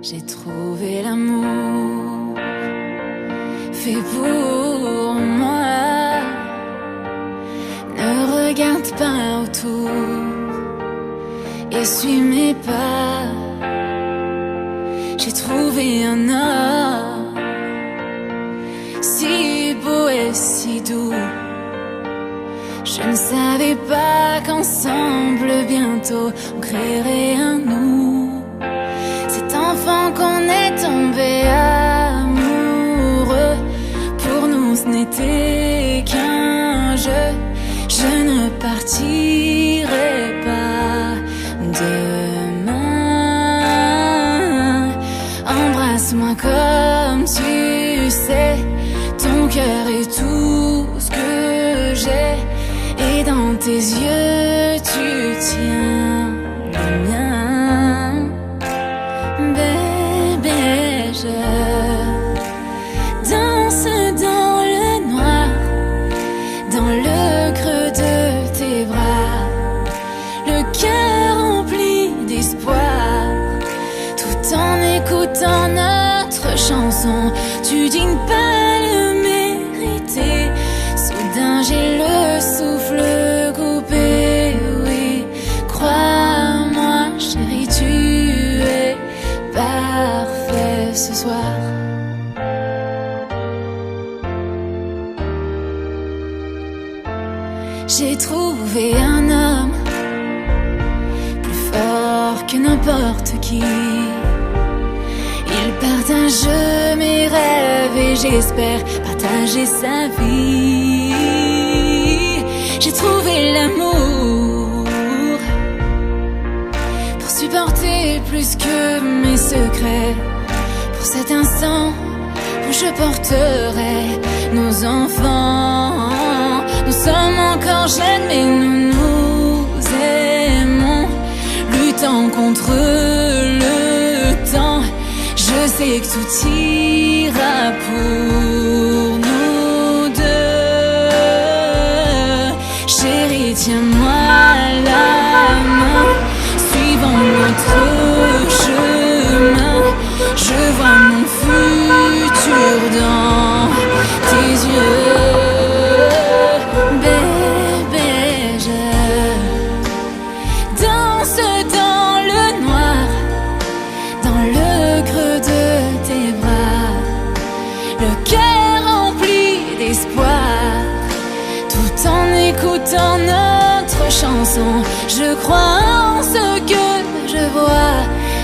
J'ai trouvé l'amour fait pour moi. Ne regarde pas autour et suis mes pas. J'ai trouvé un homme si beau et si doux. Je ne savais pas qu'ensemble bientôt on créerait un nous. Cet enfant qu'on est tombé amoureux, pour nous ce n'était qu'un jeu. Je ne partirai pas demain. Embrasse-moi comme tu sais, ton cœur est tout ce que j'ai. Et dans tes yeux, tu tiens le mien. Bébé, je danse dans le noir, dans le creux de tes bras, le cœur rempli d'espoir, tout en écoutant notre chanson. Tu dignes pas le mériter. Soudain j'ai le souffle coupé, oui. Crois-moi, chérie, tu es parfait ce soir. J'ai trouvé un homme plus fort que n'importe qui. Il partage mes rêves et j'espère partager sa vie. J'ai trouvé l'amour pour supporter plus que mes secrets. Pour cet instant où je porterai nos enfants. Nous sommes encore jeunes mais nous nous aimons, luttant contre le temps. Je sais que tout ira pour nous deux. Chérie, tiens-moi la main, suivons notre chemin. Je vois mon futur dans tes yeux. Bébé, je danse dans le noir, dans le creux de tes bras, le cœur rempli d'espoir, tout en écoutant notre chanson. Je crois en ce que je vois.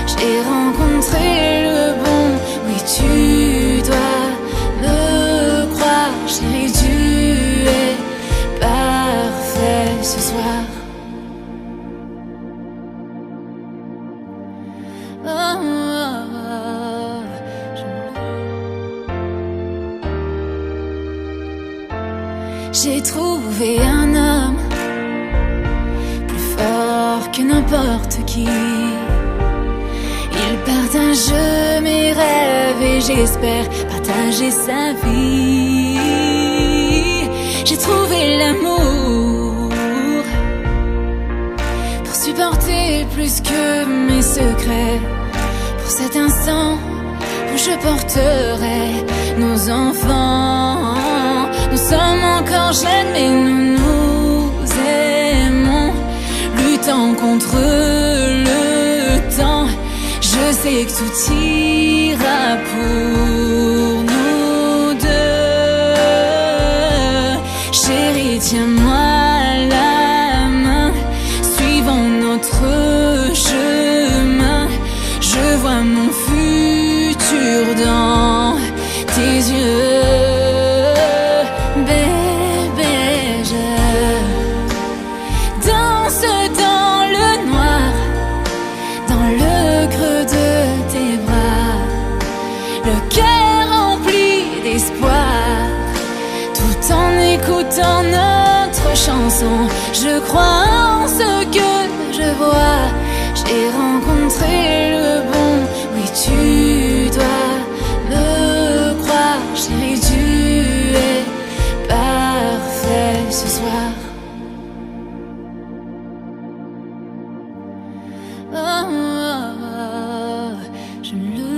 J'ai rencontré le bon, oui tu dois me croire. Chérie, tu es parfait ce soir. Oh, oh, oh, j'ai trouvé un homme plus fort que n'importe qui. Il partage mes rêves et j'espère partager sa vie. J'ai trouvé l'amour pour supporter plus que mes secrets. Pour cet instant où je porterai nos enfants. Nous sommes encore jeunes mais nous nous aimons, luttant contre le temps. Je sais que tout ira pour nous deux. Chérie, tiens-moi la main, suivons notre chemin. Je vois mon futur dans tes yeux. Bébé, je danse dans le noir, dans le creux de tes bras, le cœur rempli d'espoir, tout en écoutant notre chanson. Je crois en ce que je vois. J'ai rencontré le bon, oui tu dois me croire. Chérie, tu es parfait ce soir. Oh, oh, oh, je ne le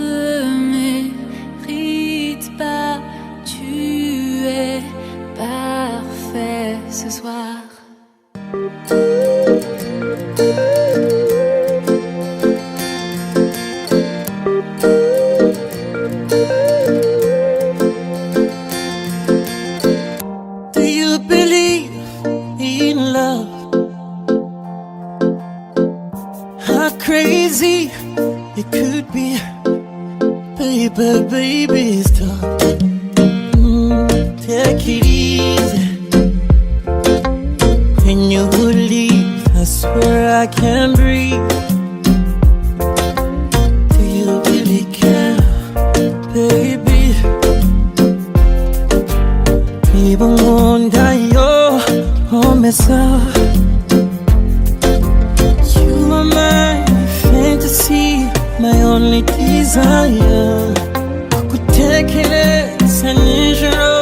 crazy. It could be, baby, stop. Take it easy. When you leave, I swear I can't breathe. Do you really care, baby? Even one day you're on my side. You are my fantasy, my only desire. Kutekereza nijoro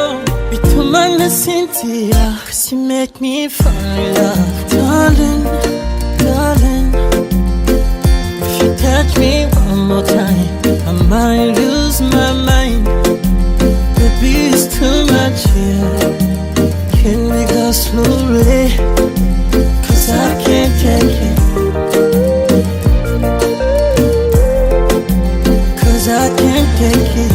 bituma nasinzira. 'Cause you make me fall in love, darling, darling. If you touch me one more time, I might lose my mind. Baby, it's too much here. Can we go slowly? 'Cause I can't take it. 'Cause I can't take it.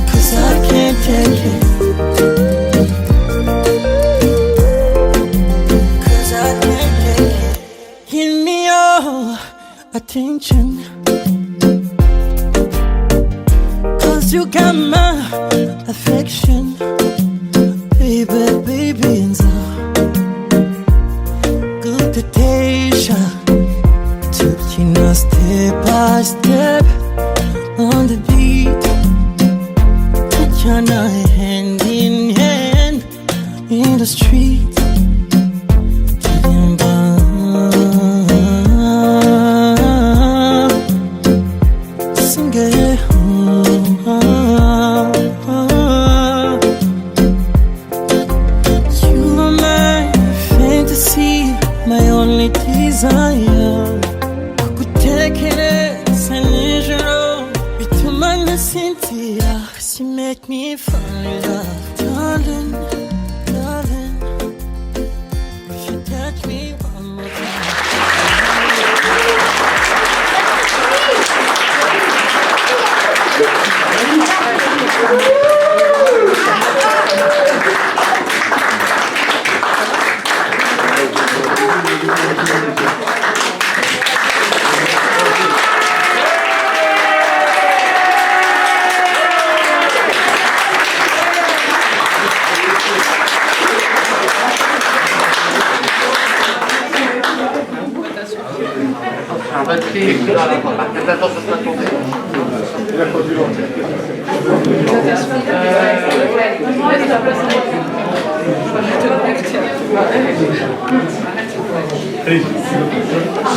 'Cause I can't take it. 'Cause I can't take it. Give me your attention. 'Cause you got my affection. Baby, and so good to taste. Taking us step by step on the beat. Put your hand in hand in the street. Sing it. You are my fantasy, my only desire. Kutekereza nijoro bituma nasinzira. 'Cause you make me fall in love, darling, darling. If you touch me one more time.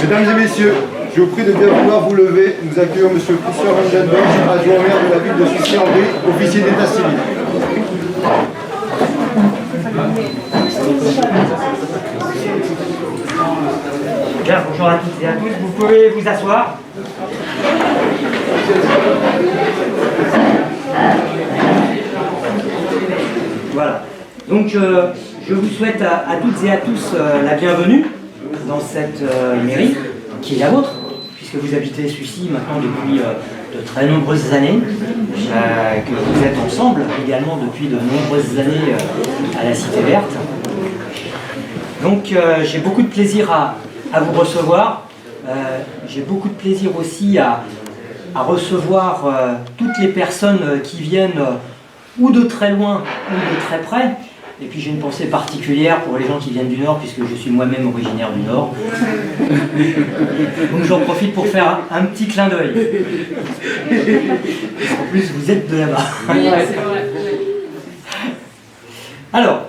Mesdames et messieurs, je vous prie de bien vouloir vous lever. Nous accueillons M. Christian Vandenberg, adjoint au maire de la ville de Sucy-en-Brie, officier d'état civil. Bien, bonjour à toutes et à tous, vous pouvez vous asseoir. Voilà, donc je vous souhaite à toutes et à tous la bienvenue dans cette mairie qui est la vôtre, puisque vous habitez Sucy maintenant depuis de très nombreuses années, que vous êtes ensemble également depuis de nombreuses années à la Cité Verte. Donc j'ai beaucoup de plaisir à vous recevoir. J'ai beaucoup de plaisir aussi à recevoir toutes les personnes qui viennent ou de très loin ou de très près. Et puis j'ai une pensée particulière pour les gens qui viennent du Nord, puisque je suis moi-même originaire du Nord. Donc j'en profite pour faire un petit clin d'œil. En plus, vous êtes de là-bas. Alors,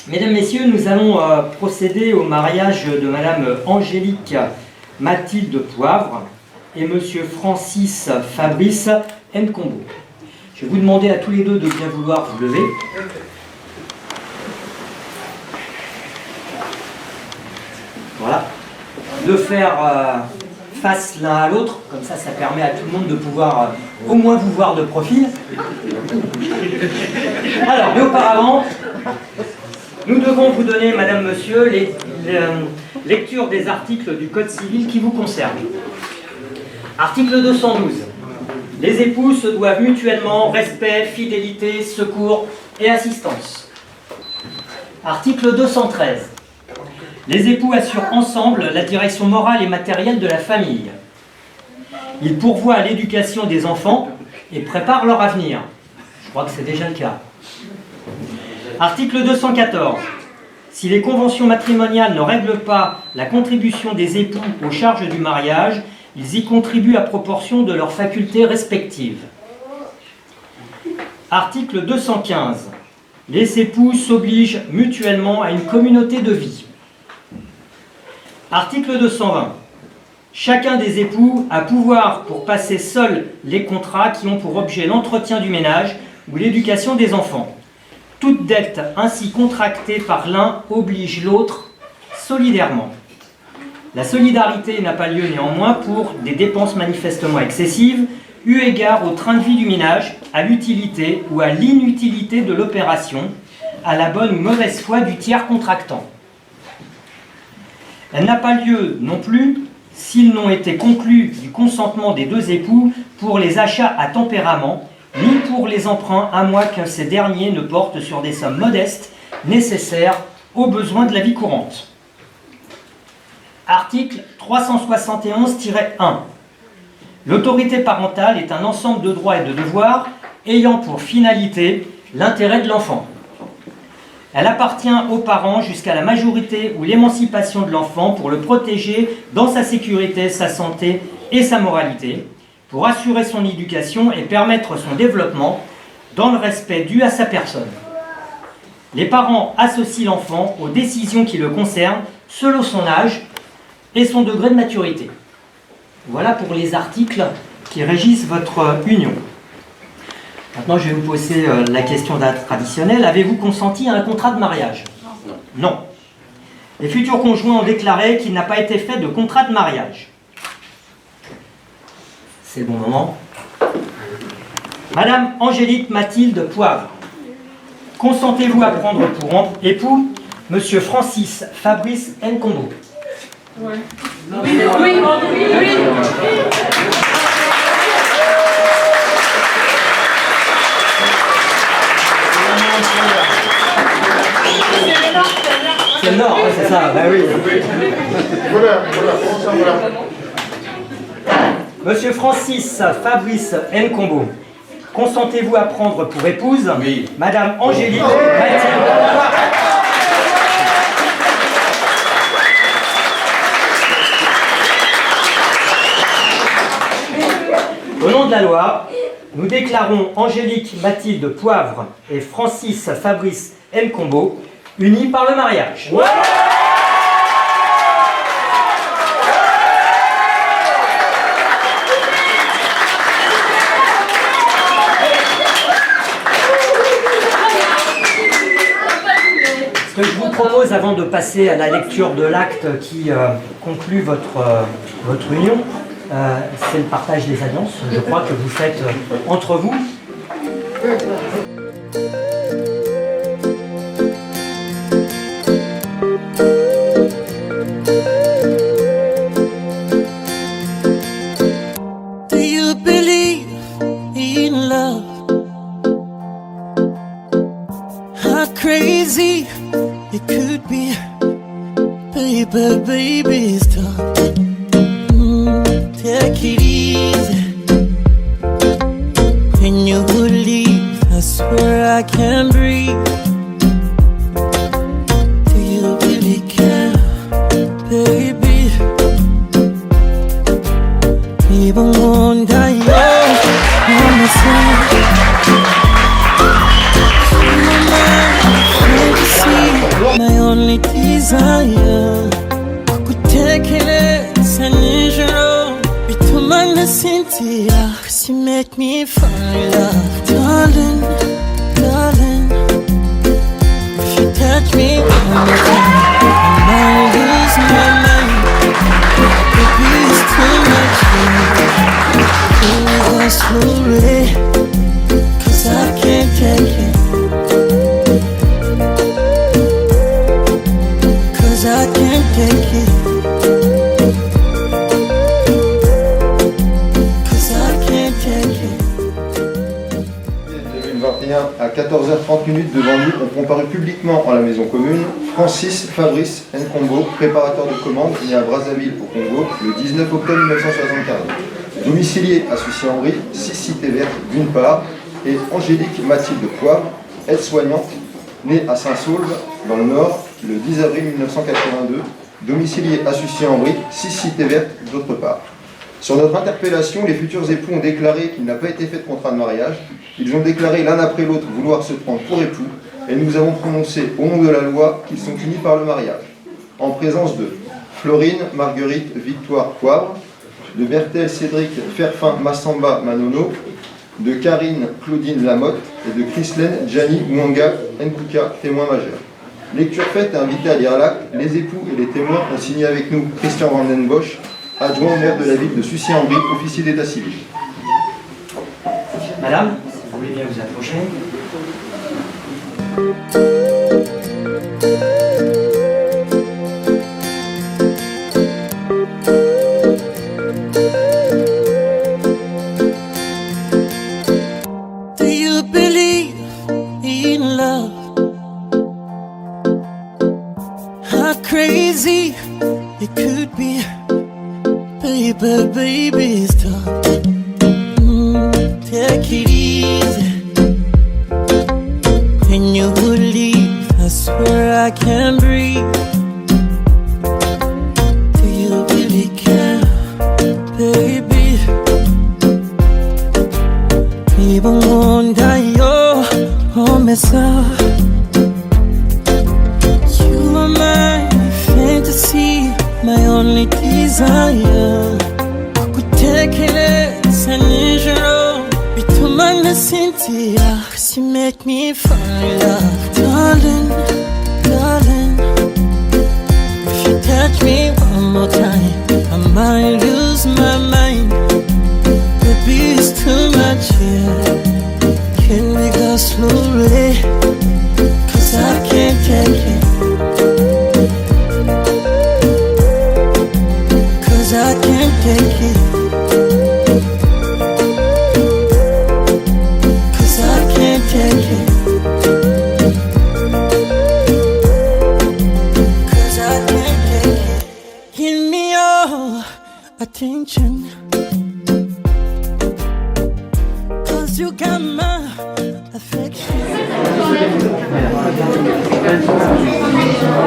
mesdames, messieurs, nous allons procéder au mariage de Madame Angélique Mathilde Poivre et Monsieur Francis Fabrice Nkombo. Je vais vous demander à tous les deux de bien vouloir vous lever. Voilà. De faire face l'un à l'autre, comme ça permet à tout le monde de pouvoir au moins vous voir de profil. Alors, mais auparavant, nous devons vous donner, Madame, Monsieur, les lectures des articles du Code civil qui vous concernent. Article 212. Les époux se doivent mutuellement respect, fidélité, secours et assistance. Article 213. Les époux assurent ensemble la direction morale et matérielle de la famille. Ils pourvoient à l'éducation des enfants et préparent leur avenir. Je crois que c'est déjà le cas. Article 214. Si les conventions matrimoniales ne règlent pas la contribution des époux aux charges du mariage, ils y contribuent à proportion de leurs facultés respectives. Article 215. Les époux s'obligent mutuellement à une communauté de vie. Article 220. Chacun des époux a pouvoir pour passer seul les contrats qui ont pour objet l'entretien du ménage ou l'éducation des enfants. Toute dette ainsi contractée par l'un oblige l'autre solidairement. La solidarité n'a pas lieu néanmoins pour des dépenses manifestement excessives, eu égard au train de vie du ménage, à l'utilité ou à l'inutilité de l'opération, à la bonne ou mauvaise foi du tiers contractant. Elle n'a pas lieu non plus s'ils n'ont été conclus du consentement des deux époux pour les achats à tempérament, ni pour les emprunts à moins que ces derniers ne portent sur des sommes modestes nécessaires aux besoins de la vie courante. Article 371-1. L'autorité parentale est un ensemble de droits et de devoirs ayant pour finalité l'intérêt de l'enfant. Elle appartient aux parents jusqu'à la majorité ou l'émancipation de l'enfant pour le protéger dans sa sécurité, sa santé et sa moralité, pour assurer son éducation et permettre son développement dans le respect dû à sa personne. Les parents associent l'enfant aux décisions qui le concernent selon son âge et son degré de maturité. Voilà pour les articles qui régissent votre union. Maintenant, je vais vous poser la question traditionnelle. Avez-vous consenti à un contrat de mariage? Non. Les futurs conjoints ont déclaré qu'il n'a pas été fait de contrat de mariage. C'est le bon moment. Madame Angélique Mathilde Poivre, consentez-vous à prendre pour époux Monsieur Francis Fabrice Nkombo? Oui. Oui. C'est le Nord, c'est ça, bah oui. Voilà. Monsieur Francis Fabrice Nkombo, consentez-vous à prendre pour épouse Madame Angélique Mathilde Poivre? Au nom de la loi, nous déclarons Angélique Mathilde Poivre et Francis Fabrice Nkombo unis par le mariage. Ouais. Ce que je vous propose avant de passer à la lecture de l'acte qui conclut votre union, c'est le partage des alliances. Je crois que vous faites entre vous. Do you believe in love? How crazy it could be, baby, stop. Take it easy. When you would leave, I swear I can't breathe. Do you really care, baby? Even one day you're on the side. My fantasy, my only desire. Kukutekereza nijoro bituma nasinzira. 'Cause you make me fall in love, darling, darling. If you touch me one more time, I might lose my mind. Baby, it's too much for me. Go slowly, 'cause I can't take it. 'Cause I can't take it. 2021 à 14 14h30 devant nous ont comparu publiquement en la maison commune Francis Fabrice Nkombo, préparateur de commandes né à Brazzaville au Congo le 19 octobre 1975. Domicilié à Sucy-en-Brie, 6 cités vertes d'une part, et Angélique Mathilde Poivre, aide-soignante, née à Saint-Saulve dans le Nord le 10 avril 1982, domicilié à Sucy-en-Brie, 6 cités vertes d'autre part. Sur notre interpellation, les futurs époux ont déclaré qu'il n'a pas été fait de contrat de mariage. Ils ont déclaré l'un après l'autre vouloir se prendre pour époux, et nous avons prononcé au nom de la loi qu'ils sont unis par le mariage. En présence de Florine Marguerite Victoire Poivre, de Berthel Cédric Ferfin Massamba Manono, de Karine Claudine Lamotte et de Chrislène Gianni Mwanga Nkuka, témoin majeur. Lecture faite et invité à lire l'acte, les époux et les témoins ont signé avec nous Christian Vanden Bosch, adjoint au maire de la ville de Sucy-en-Brie, officier d'état civil. Madame, si vous voulez bien vous approcher. Do you believe in love? How crazy it could be. Baby, stop. Take it easy. When you would leave, I swear I can't breathe. Do you really care, baby? Even wonder your own mess up. You are my fantasy, my only desire. Kutekereza nijoro bituma nasinzira, 'cause you make me fall in love. Darling, darling, if you touch me one more time, I might lose my mind. Baby, it's too much here. Can we go slowly? 'Cause I can't take it. I can't take it. 'Cause I can't take it. 'Cause I can't take it. Give me your attention. 'Cause you got my affection.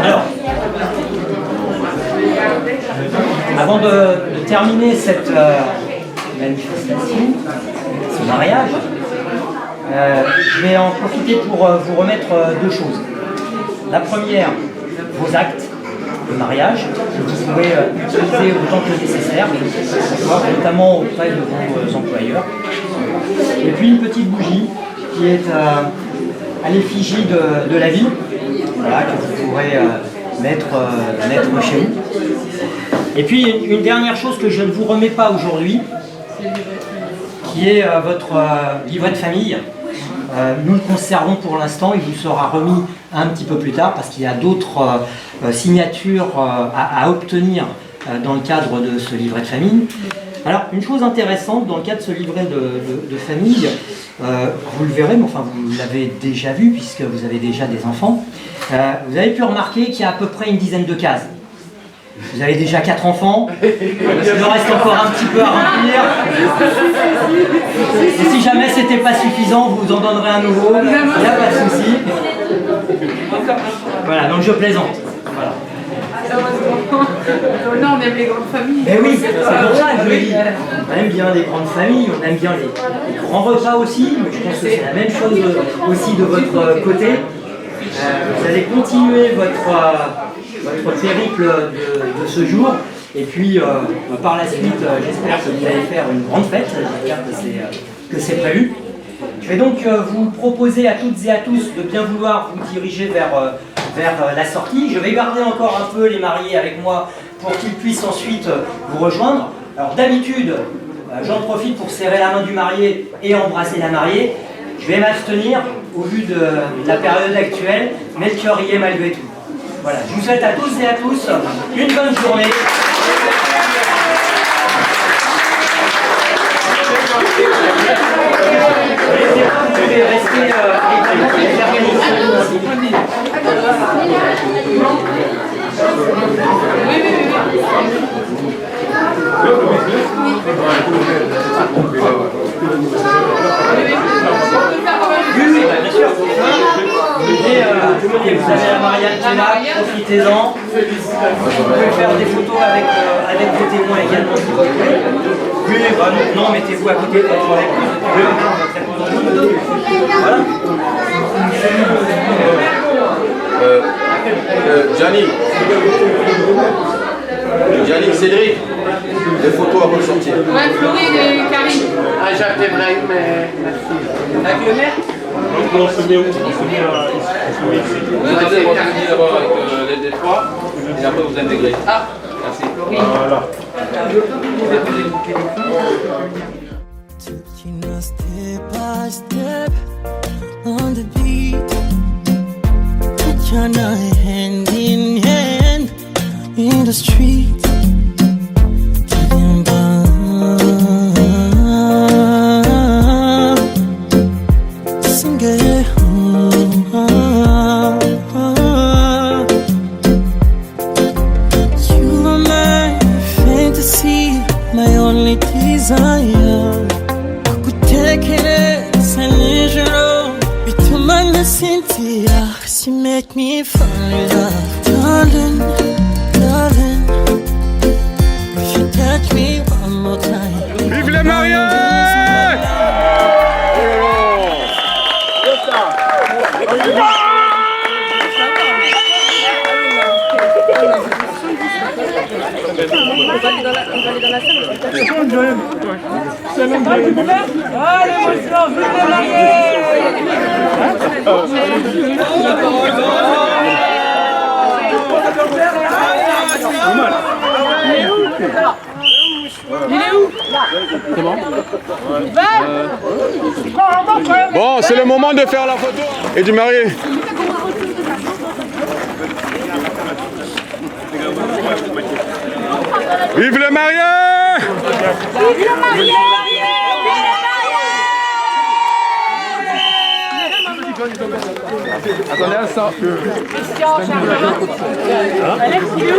Alors, avant de terminer cette manifestation, ce mariage, je vais en profiter pour vous remettre deux choses. La première, vos actes de mariage, que vous pouvez utiliser autant que nécessaire, notamment auprès de vos employeurs. Et puis une petite bougie qui est à l'effigie de la ville, voilà, que vous pourrez mettre chez vous. Et puis une dernière chose que je ne vous remets pas aujourd'hui, qui est votre livret de famille. Nous le conservons pour l'instant, il vous sera remis un petit peu plus tard parce qu'il y a d'autres signatures à obtenir dans le cadre de ce livret de famille. Alors une chose intéressante dans le cadre de ce livret de famille, vous le verrez, mais enfin vous l'avez déjà vu puisque vous avez déjà des enfants, vous avez pu remarquer qu'il y a à peu près une dizaine de cases. Vous avez déjà 4 enfants, il en reste encore un petit peu à remplir. Et si jamais c'était pas suffisant, vous en donnerez un nouveau, il n'y a pas de souci. Voilà, donc je plaisante. Voilà. Non, on aime les grandes familles. Mais oui, c'est pour ça que je le dis. On aime bien les grandes familles, on aime bien les grands repas aussi, mais je pense que c'est la même chose aussi de votre côté. Vous allez continuer votre périple de ce jour, et puis par la suite, j'espère que vous allez faire une grande fête, j'espère que c'est prévu. Je vais donc vous proposer à toutes et à tous de bien vouloir vous diriger vers la sortie. Je vais garder encore un peu les mariés avec moi pour qu'ils puissent ensuite vous rejoindre. Alors d'habitude, j'en profite pour serrer la main du marié et embrasser la mariée. Je vais m'abstenir au vu de la période actuelle, mais le cœur y est malgré tout. Voilà, je vous souhaite à tous et à tous une bonne journée. Vous pouvez rester Vous avez la Marianne qui est là, profitez-en. Vous pouvez faire des photos avec vos témoins également. Oui, bah non, mettez-vous à côté de votre Voilà. Gianni, Cédric, des photos avant de sortir. Ouais, Florine et Karine. Ah, Jacques Ibrahim, merci. Avec le maire? On se met où? On se met ici. Vous attendez, on termine d'abord avec les trois, et après vous intégrez. Ah, merci. Voilà. Taking us step by step on the beat. Put hand in hand in the street. Taking sing it. You are my fantasy, my only desire. Kukutekereza nijoro bituma nasinzira. You make me fall in love, darling, darling. If you touch me one more time. Vive les mariés! Bon, c'est le moment de faire la photo et du marié. Vive le marié! Vive le marié! Attendez un instant. Christian, Alex, il est où?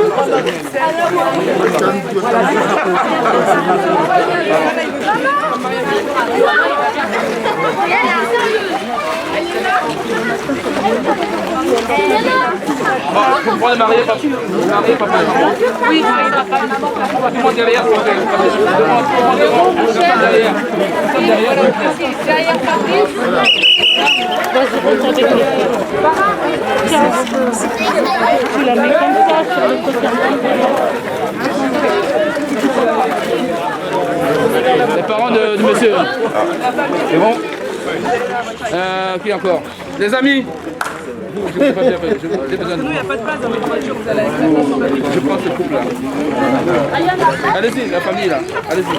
Vous prenez le marié, papa. Oui, papa. Tout le monde derrière, s'il vous plaît. Derrière Fabrice. Tu la mets comme ça sur le côté. Les parents de monsieur. C'est bon? Qui encore? Les amis? J'ai besoin de... Nous, il n'y a pas de place dans votre voiture, vous allez avec la Je prends ce couple là. Allez-y, la famille là. Allez-y.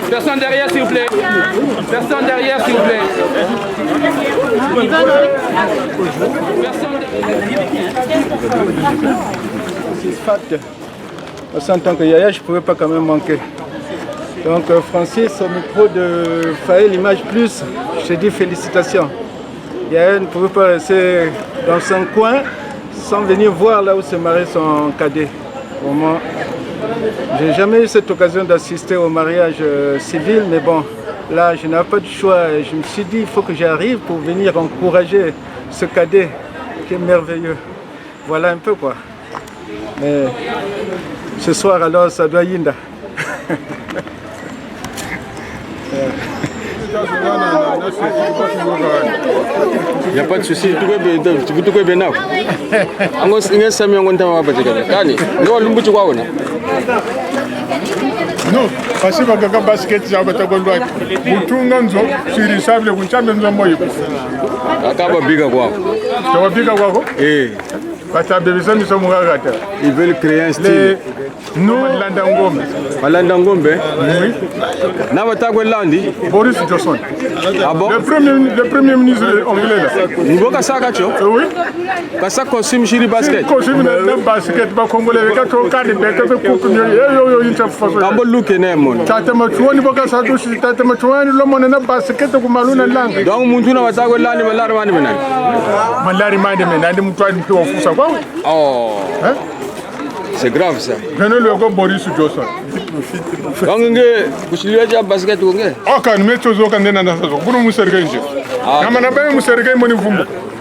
Personne derrière s'il vous plaît. Personne derrière s'il vous plaît. Personne Satisfaite. Parce en tant que Yaya, je ne pouvais pas quand même manquer. Donc Francis, au micro de Faël Image Plus, je te dis félicitations. Yaya ne pouvait pas rester dans son coin sans venir voir là où se marie son cadet. Vraiment, j'ai jamais eu cette occasion d'assister au mariage civil, mais bon, là je n'avais pas de choix. Je me suis dit il faut que j'arrive pour venir encourager ce cadet qui est merveilleux. Voilà un peu quoi. Mais ce soir alors ça doit Yinda. Il n'y a pas de souci. Tu peux bien là. On va se mettre en train de faire. Non, parce que le basket, c'est un peu de droit. Tout le monde est responsable de ça, même moi. Ils veulent créer un style. Non, Landangombe. Landangombe. Oui. Nabatagwe Landi. Boris Johnson. Ah bon? Le premier ministre anglais là. Niveau Kasaka, tu vois? Oui. Kasaka consomme chez basket. Consomme le basket, ba congolais, les gars, quand ils béquent, ils coupent, ils façon. Kambo look et nemon. Tata Matuani, Bokasa, Tata Matuani, le monde n'a basket, comme Maluna Lang. Donc, Mountuna Batagwe Landi, Malarman. Malari Mandem, and Moutoine, Foussa. Oh. C'est grave ça. Venez le go Boris Johnson. Donc, vous avez déjà basket ou pas? Oh, quand nous mettons au Canada, vous nous servez.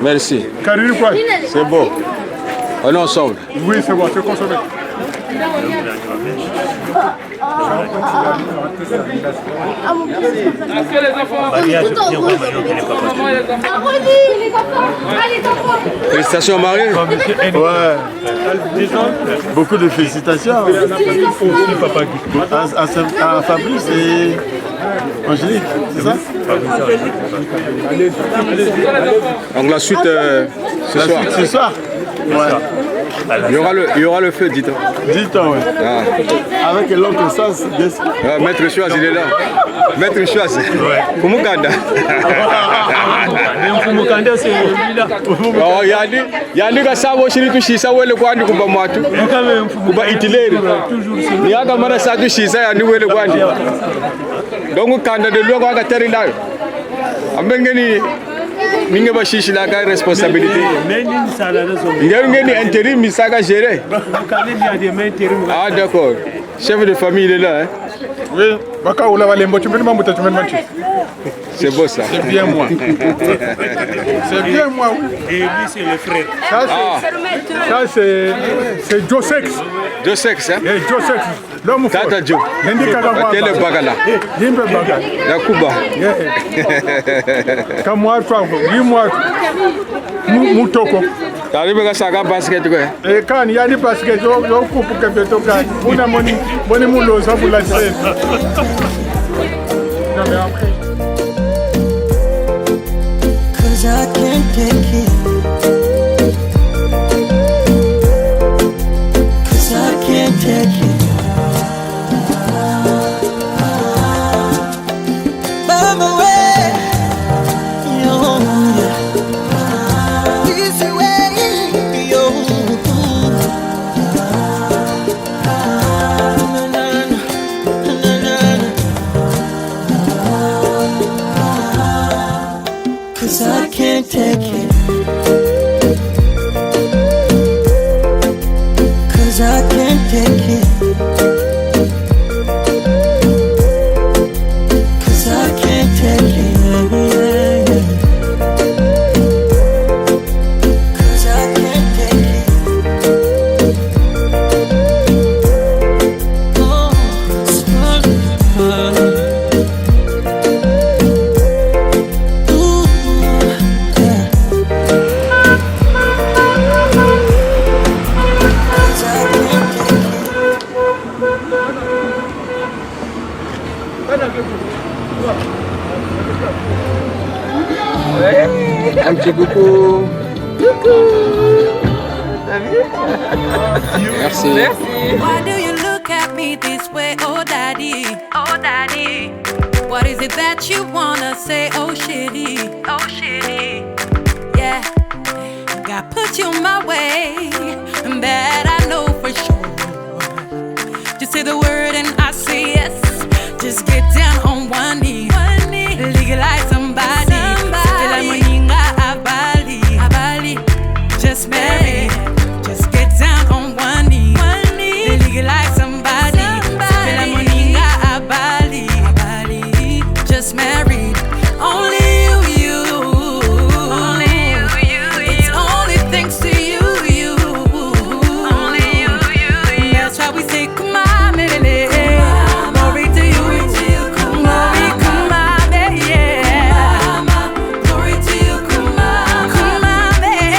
Merci. C'est beau. On est ensemble. Oui, c'est bon, c'est consommé. Félicitations Marie. Ouais. Beaucoup de félicitations. À Fabrice et Angélique, c'est ça? Donc la suite ce soir. Ouais. Il y aura le feu, dites-on. Dites-on, oui. Ah. Avec l'oncle Sas, bien sûr. Maître Chouaz, il est là. Maître Chouaz. Fumukanda. Fumukanda, c'est lui-là. Il y a des gars qui sont tous chisa wele kwandi kumba mwatu. Kuba itileri. Ni aga mara sadu chisa ya ni wele kwandi. Donc kanda de lwa kwa teri ndayo. Ambengeni ninge bashishi la ka responsabilité. Ngeni intérim misaka gérer. Ah d'accord. Chef de famille il est là hein. Oui, baka oula walembo tu m'as monté tu m'as monté. C'est beau ça. C'est bien moi. C'est bien moi oui. Et lui c'est le frère. Ça c'est Joe Sex. Joe Sex hein. Joe Sex. L'homme fort. Tata Joe. Tele bagala. Limbe bagala. La Kuba. Comme moi toi, dis-moi. Mutoko. T'arrives à ça basket quoi. Et quand il y a des baskets, on coupe que beto quand. On a mon moulo ça pour la scène. Non mais après. Cause I can't take it. Cause I can't take it. Cause I can't take it. Cause I can't take it. Cause I can't take it. Cause I can't take it. Oh, it's fun. Un petit coucou. Merci. Why do you look at me this way, oh daddy? Oh daddy. What is it that you wanna say, oh shitty? Oh shitty. Yeah, God put you my way, and that I know for sure. Just say the word and I say yes. Just get down on one knee. Legalize somebody. Just marry. Just get down on one knee. Legalize somebody. Just married. Only you. Only you. It's only thanks to you. Only you. That's why we say, come on, baby. Glory to you. Glory, come on, baby. Glory to you, come on. Come on, baby.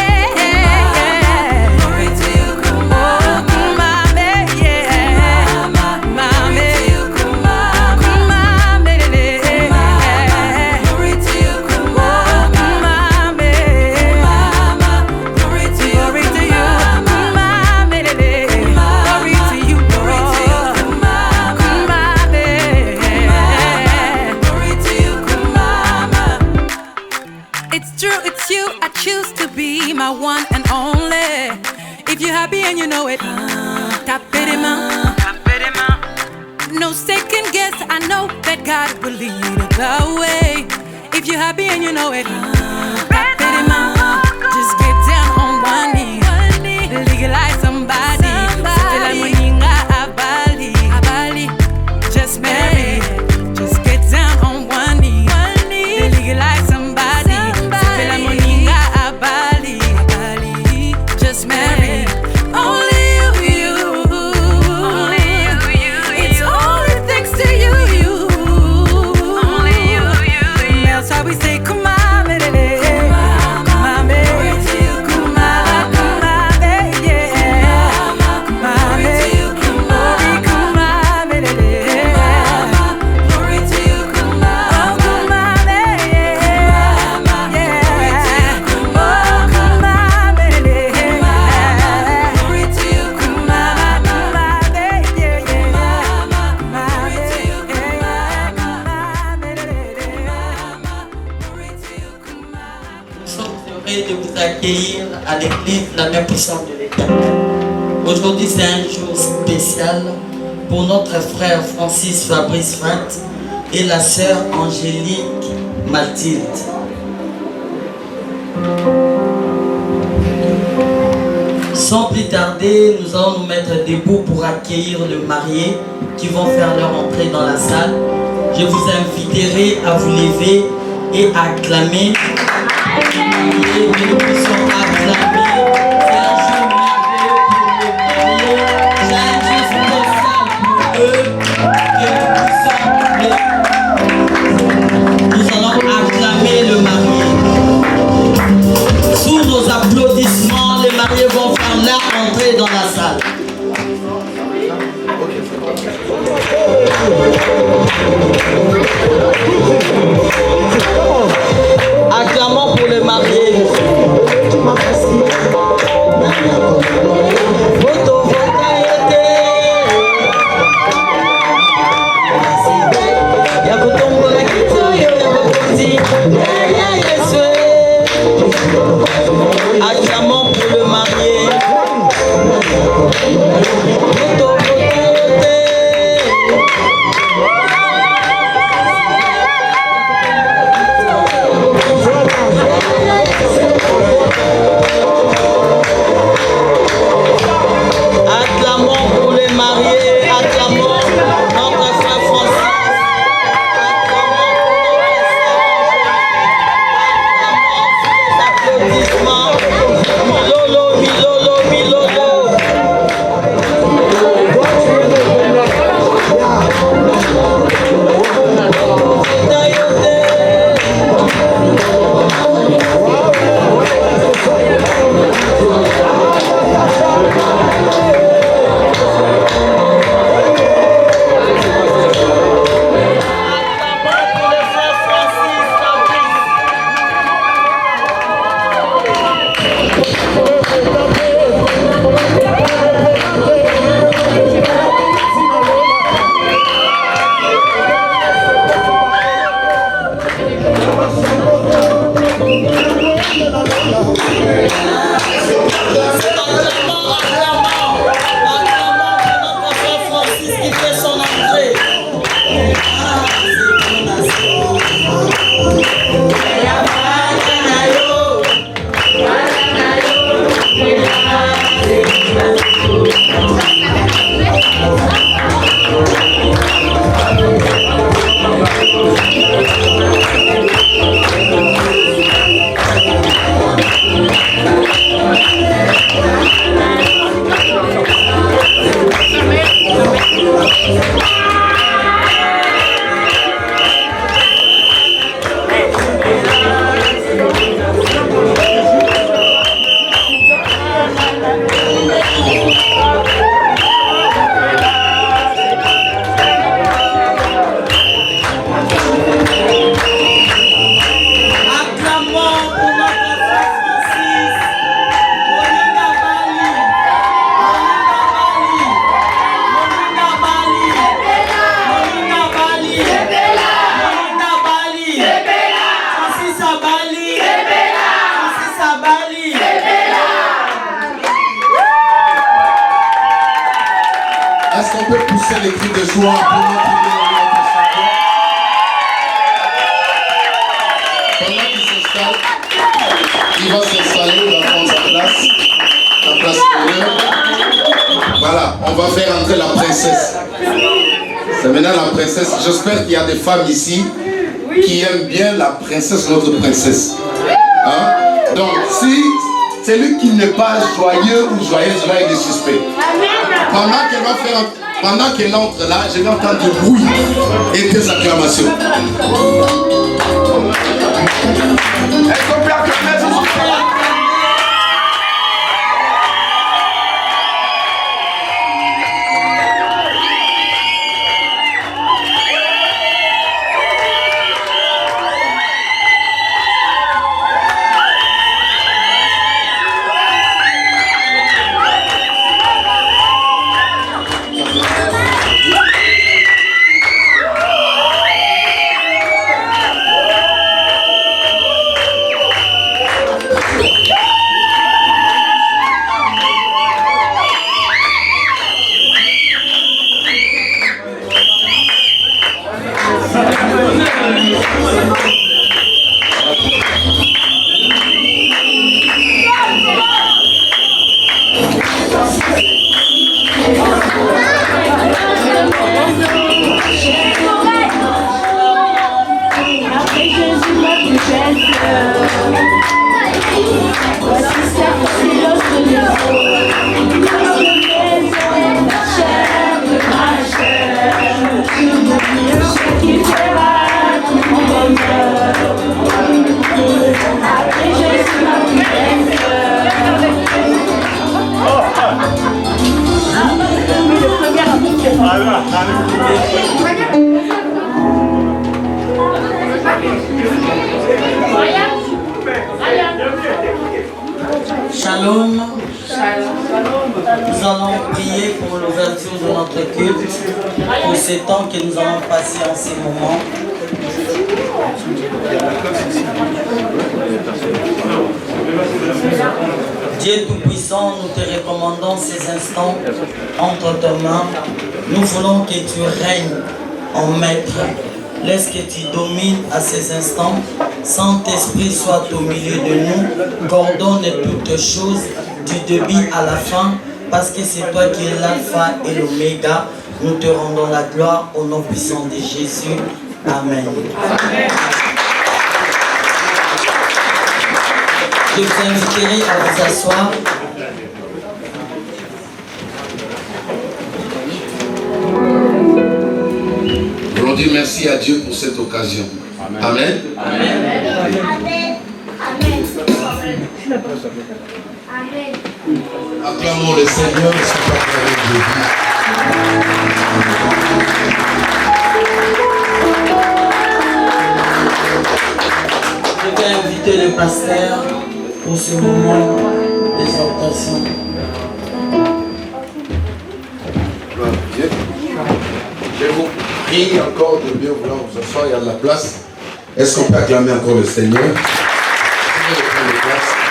Glory to you, come on. Come on, baby. Come on, baby. Come on, baby. It's true, it's you, I choose to be my one and only. If you're happy and you know it, tap it in my. No second guess, I know that God will lead it the way. If you're happy and you know it, tap it in my. Just get down on one knee, legalize somebody. Just marry, just get down on one knee, legalize somebody. Just marry, only you. It's only thanks to you. That's why we say come on. De vous accueillir à l'église la mère puissante de l'État. Aujourd'hui c'est un jour spécial pour notre frère Francis Fabrice Fat et la sœur Angélique Mathilde. Sans plus tarder, nous allons nous mettre debout pour accueillir les mariés qui vont faire leur entrée dans la salle. Je vous inviterai à vous lever et à acclamer. Et que nous puissions acclamer. C'est un jour merveilleux pour les mariés. C'est un jour spécial pour eux. Que nous allons acclamer le marié. Sous nos applaudissements, les mariés vont faire leur entrée dans la salle. Acclamons pour les mariés. pousser les cris de joie pour notre pendant qu'il s'installe, il va s'installer, il va prendre sa place d'honneur. Voilà, on va faire entrer la princesse. C'est maintenant la princesse. J'espère qu'il y a des femmes ici qui aiment bien la princesse, notre princesse. Hein? Donc, si c'est lui qui n'est pas joyeux ou joyeuse, là il est suspect. Pendant qu'elle entre là, je vais entendre du bruit et des acclamations. Est-ce qu'on peut acclamer ce soir? Shalom. Nous allons prier pour l'ouverture de notre culte, pour ces temps que nous allons passer en ces moments. Dieu Tout-Puissant, nous te recommandons ces instants entre tes mains. Nous voulons que tu règnes en maître. Laisse que tu domines à ces instants. Saint-Esprit soit au milieu de nous. Coordonne toutes choses du début à la fin. Parce que c'est toi qui es l'alpha et l'oméga. Nous te rendons la gloire au nom puissant de Jésus. Amen. Amen. Je vous inviterai à vous asseoir. Nous voulons dire merci à Dieu pour cette occasion. Amen. Amen. Amen. Amen. Acclamons le Seigneur et son Père de Je vais inviter le pasteur pour ce moment d'exaltation. Je vous prie encore de bien vouloir vous asseoir, il y a de la place. Est-ce qu'on peut acclamer encore le Seigneur?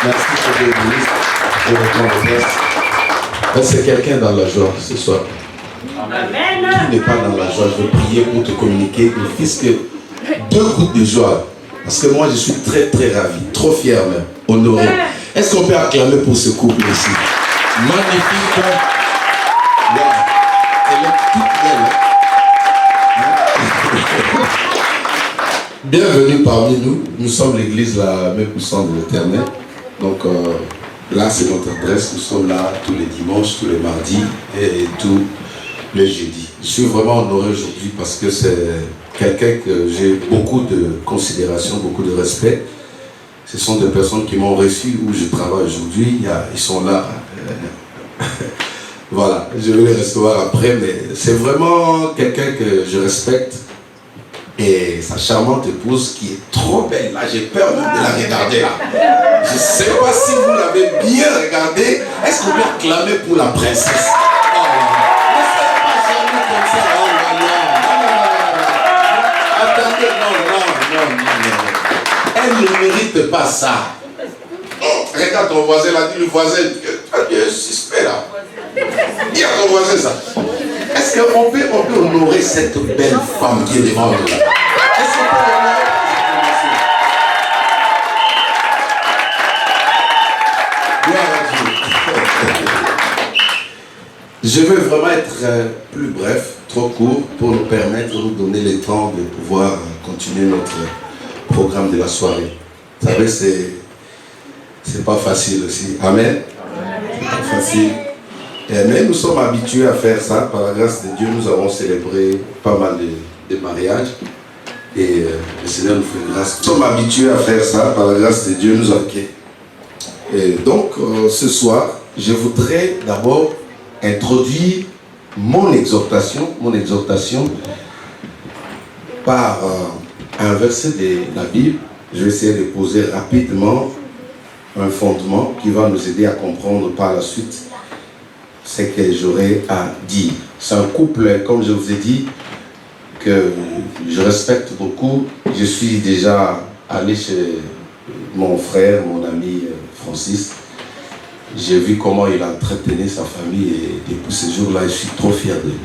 Merci pour les ministres de reprendre place. C'est quelqu'un dans la joie ce soir. Amen. Qui n'est pas dans la joie, je vais prier pour te communiquer, ne fût-ce que 2 gouttes de joie. Parce que moi je suis très très ravi, trop fier même, honoré. Est-ce qu'on peut acclamer pour ce couple ici? Magnifique. Wow. Elle est toute belle. Bienvenue parmi nous. Nous sommes l'église la même puissante de l'Éternel. Donc là c'est notre adresse. Nous sommes là tous les dimanches, tous les mardis et tous les jeudis. Je suis vraiment honoré aujourd'hui parce que c'est quelqu'un que j'ai beaucoup de considération, beaucoup de respect. Ce sont des personnes qui m'ont reçu où je travaille aujourd'hui. Ils sont là. Voilà, je vais les recevoir après, mais c'est vraiment quelqu'un que je respecte. Et sa charmante épouse qui est trop belle. Là, j'ai peur même de la regarder là. Je ne sais pas si vous l'avez bien regardé. Est-ce qu'on peut acclamer pour la princesse? Attendez, non. Elle ne mérite pas ça. Regarde ton voisin, là, dit le voisin, tu es suspect là. Dis à ton voisin ça. Est-ce qu'on peut honorer cette belle femme qui est devant nous là? Est-ce qu'on peut honorer? Gloire à Dieu. Je veux vraiment être plus bref, trop court, pour nous permettre de nous donner le temps de pouvoir continuer notre programme de la soirée. Vous savez, c'est pas facile aussi. Amen. C'est pas facile. Mais nous sommes habitués à faire ça. Par la grâce de Dieu, nous avons célébré pas mal de mariages. Et le Seigneur nous fait grâce. Nous sommes habitués à faire ça. Par la grâce de Dieu, nous avons. Et donc, ce soir, je voudrais d'abord introduire mon exhortation par un verset de la Bible. Je vais essayer de poser rapidement un fondement qui va nous aider à comprendre par la suite ce que j'aurai à dire. C'est un couple, comme je vous ai dit, que je respecte beaucoup. Je suis déjà allé chez mon frère, mon ami Francis. J'ai vu comment il a entretenu sa famille et depuis ce jour-là, je suis trop fier de lui.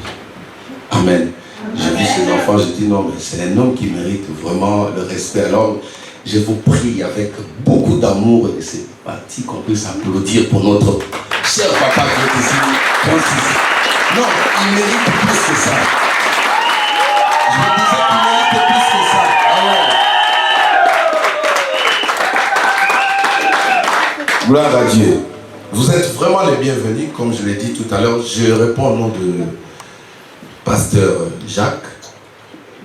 Amen. J'ai vu ses enfants, je dis non, mais c'est un homme qui mérite vraiment le respect. Alors, je vous prie avec beaucoup d'amour et c'est parti qu'on puisse applaudir pour notre cher papa qui est ici, Francis. Non, il mérite plus que ça. Je vous disais qu'il mérite plus que ça. Alors, gloire à Dieu. Vous êtes vraiment les bienvenus, comme je l'ai dit tout à l'heure. Je réponds au nom de pasteur Jacques.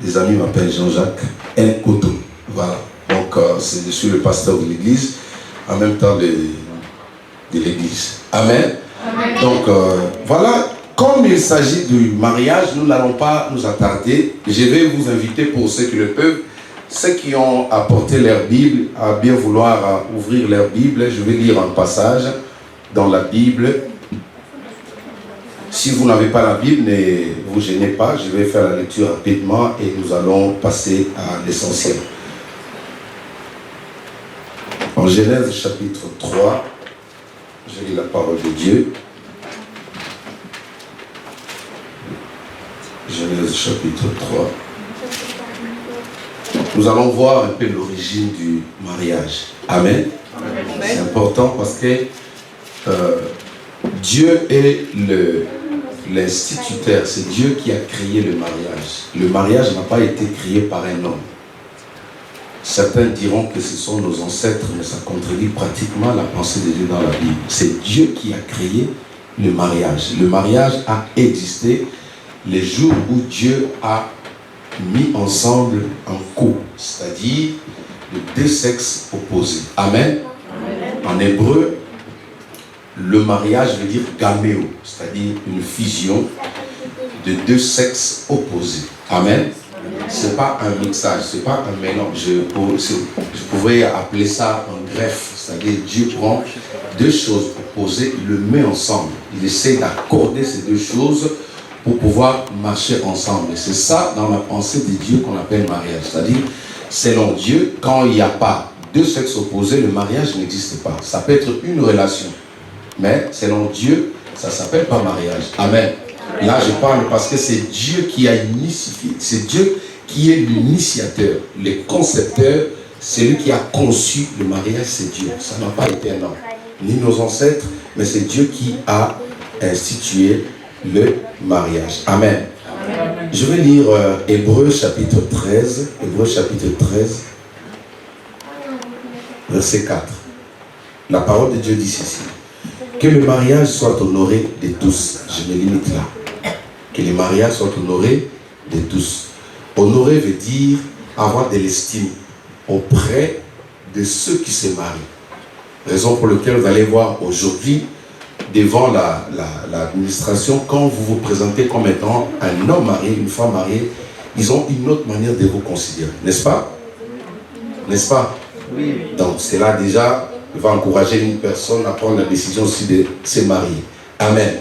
Des amis m'appellent Jean-Jacques Nkoto. Voilà. Donc, je suis le pasteur de l'église, en même temps de l'église. Amen. Amen. Donc, voilà. Comme il s'agit du mariage, nous n'allons pas nous attarder. Je vais vous inviter, pour ceux qui le peuvent, ceux qui ont apporté leur Bible, à bien vouloir ouvrir leur Bible. Je vais lire un passage dans la Bible. Si vous n'avez pas la Bible, ne vous gênez pas. Je vais faire la lecture rapidement et nous allons passer à l'essentiel. En Genèse chapitre 3, je lis la parole de Dieu. Genèse chapitre 3. Nous allons voir un peu l'origine du mariage. Amen. C'est important parce que Dieu est l'instituteur. C'est Dieu qui a créé le mariage. Le mariage n'a pas été créé par un homme. Certains diront que ce sont nos ancêtres, mais ça contredit pratiquement la pensée de Dieu dans la Bible. C'est Dieu qui a créé le mariage. Le mariage a existé les jours où Dieu a mis ensemble un couple, c'est-à-dire de deux sexes opposés. Amen. En hébreu, le mariage veut dire gaméo, c'est-à-dire une fusion de deux sexes opposés. Amen. Ce n'est pas un mixage, ce n'est pas un mélange. Je pourrais appeler ça un greffe, c'est-à-dire Dieu prend deux choses opposées, il le met ensemble. Il essaie d'accorder ces deux choses pour pouvoir marcher ensemble. Et c'est ça dans la pensée de Dieu qu'on appelle mariage. C'est-à-dire, selon Dieu, quand il n'y a pas deux sexes opposés, le mariage n'existe pas. Ça peut être une relation. Mais selon Dieu, ça ne s'appelle pas mariage. Amen. Là, je parle parce que c'est Dieu qui a initié. C'est Dieu qui est l'initiateur, le concepteur. Celui qui a conçu le mariage, c'est Dieu. Ça n'a pas été un homme, ni nos ancêtres, mais c'est Dieu qui a institué le mariage. Amen. Amen. Je vais lire Hébreux chapitre 13. Hébreux chapitre 13, verset 4. La parole de Dieu dit ceci. Que le mariage soit honoré de tous. Je me limite là. Que le mariage soit honoré de tous. Honorer veut dire avoir de l'estime auprès de ceux qui se marient. Raison pour laquelle vous allez voir aujourd'hui devant l'administration, quand vous vous présentez comme étant un homme marié, une femme mariée, ils ont une autre manière de vous considérer. N'est-ce pas? N'est-ce pas? Oui. Donc cela déjà va encourager une personne à prendre la décision aussi de se marier. Amen.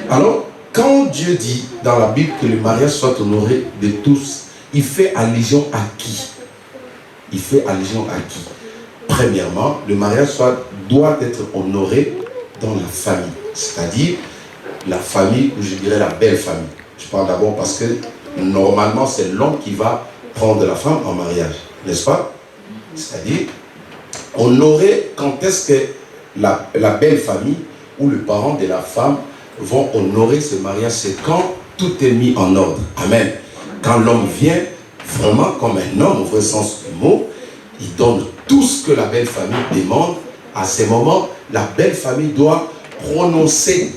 Alors, quand Dieu dit dans la Bible que le mariage soit honoré de tous, il fait allusion à qui? Il fait allusion à qui? Premièrement, le mariage doit être honoré dans la famille. C'est-à-dire la famille, ou je dirais la belle famille. Je parle d'abord parce que normalement c'est l'homme qui va prendre la femme en mariage, n'est-ce pas? C'est-à-dire, honorer, quand est-ce que la belle famille ou le parent de la femme vont honorer ce mariage? C'est quand tout est mis en ordre. Amen. Quand l'homme vient vraiment comme un homme, au vrai sens du mot, il donne tout ce que la belle famille demande. À ce moment, la belle famille doit prononcer,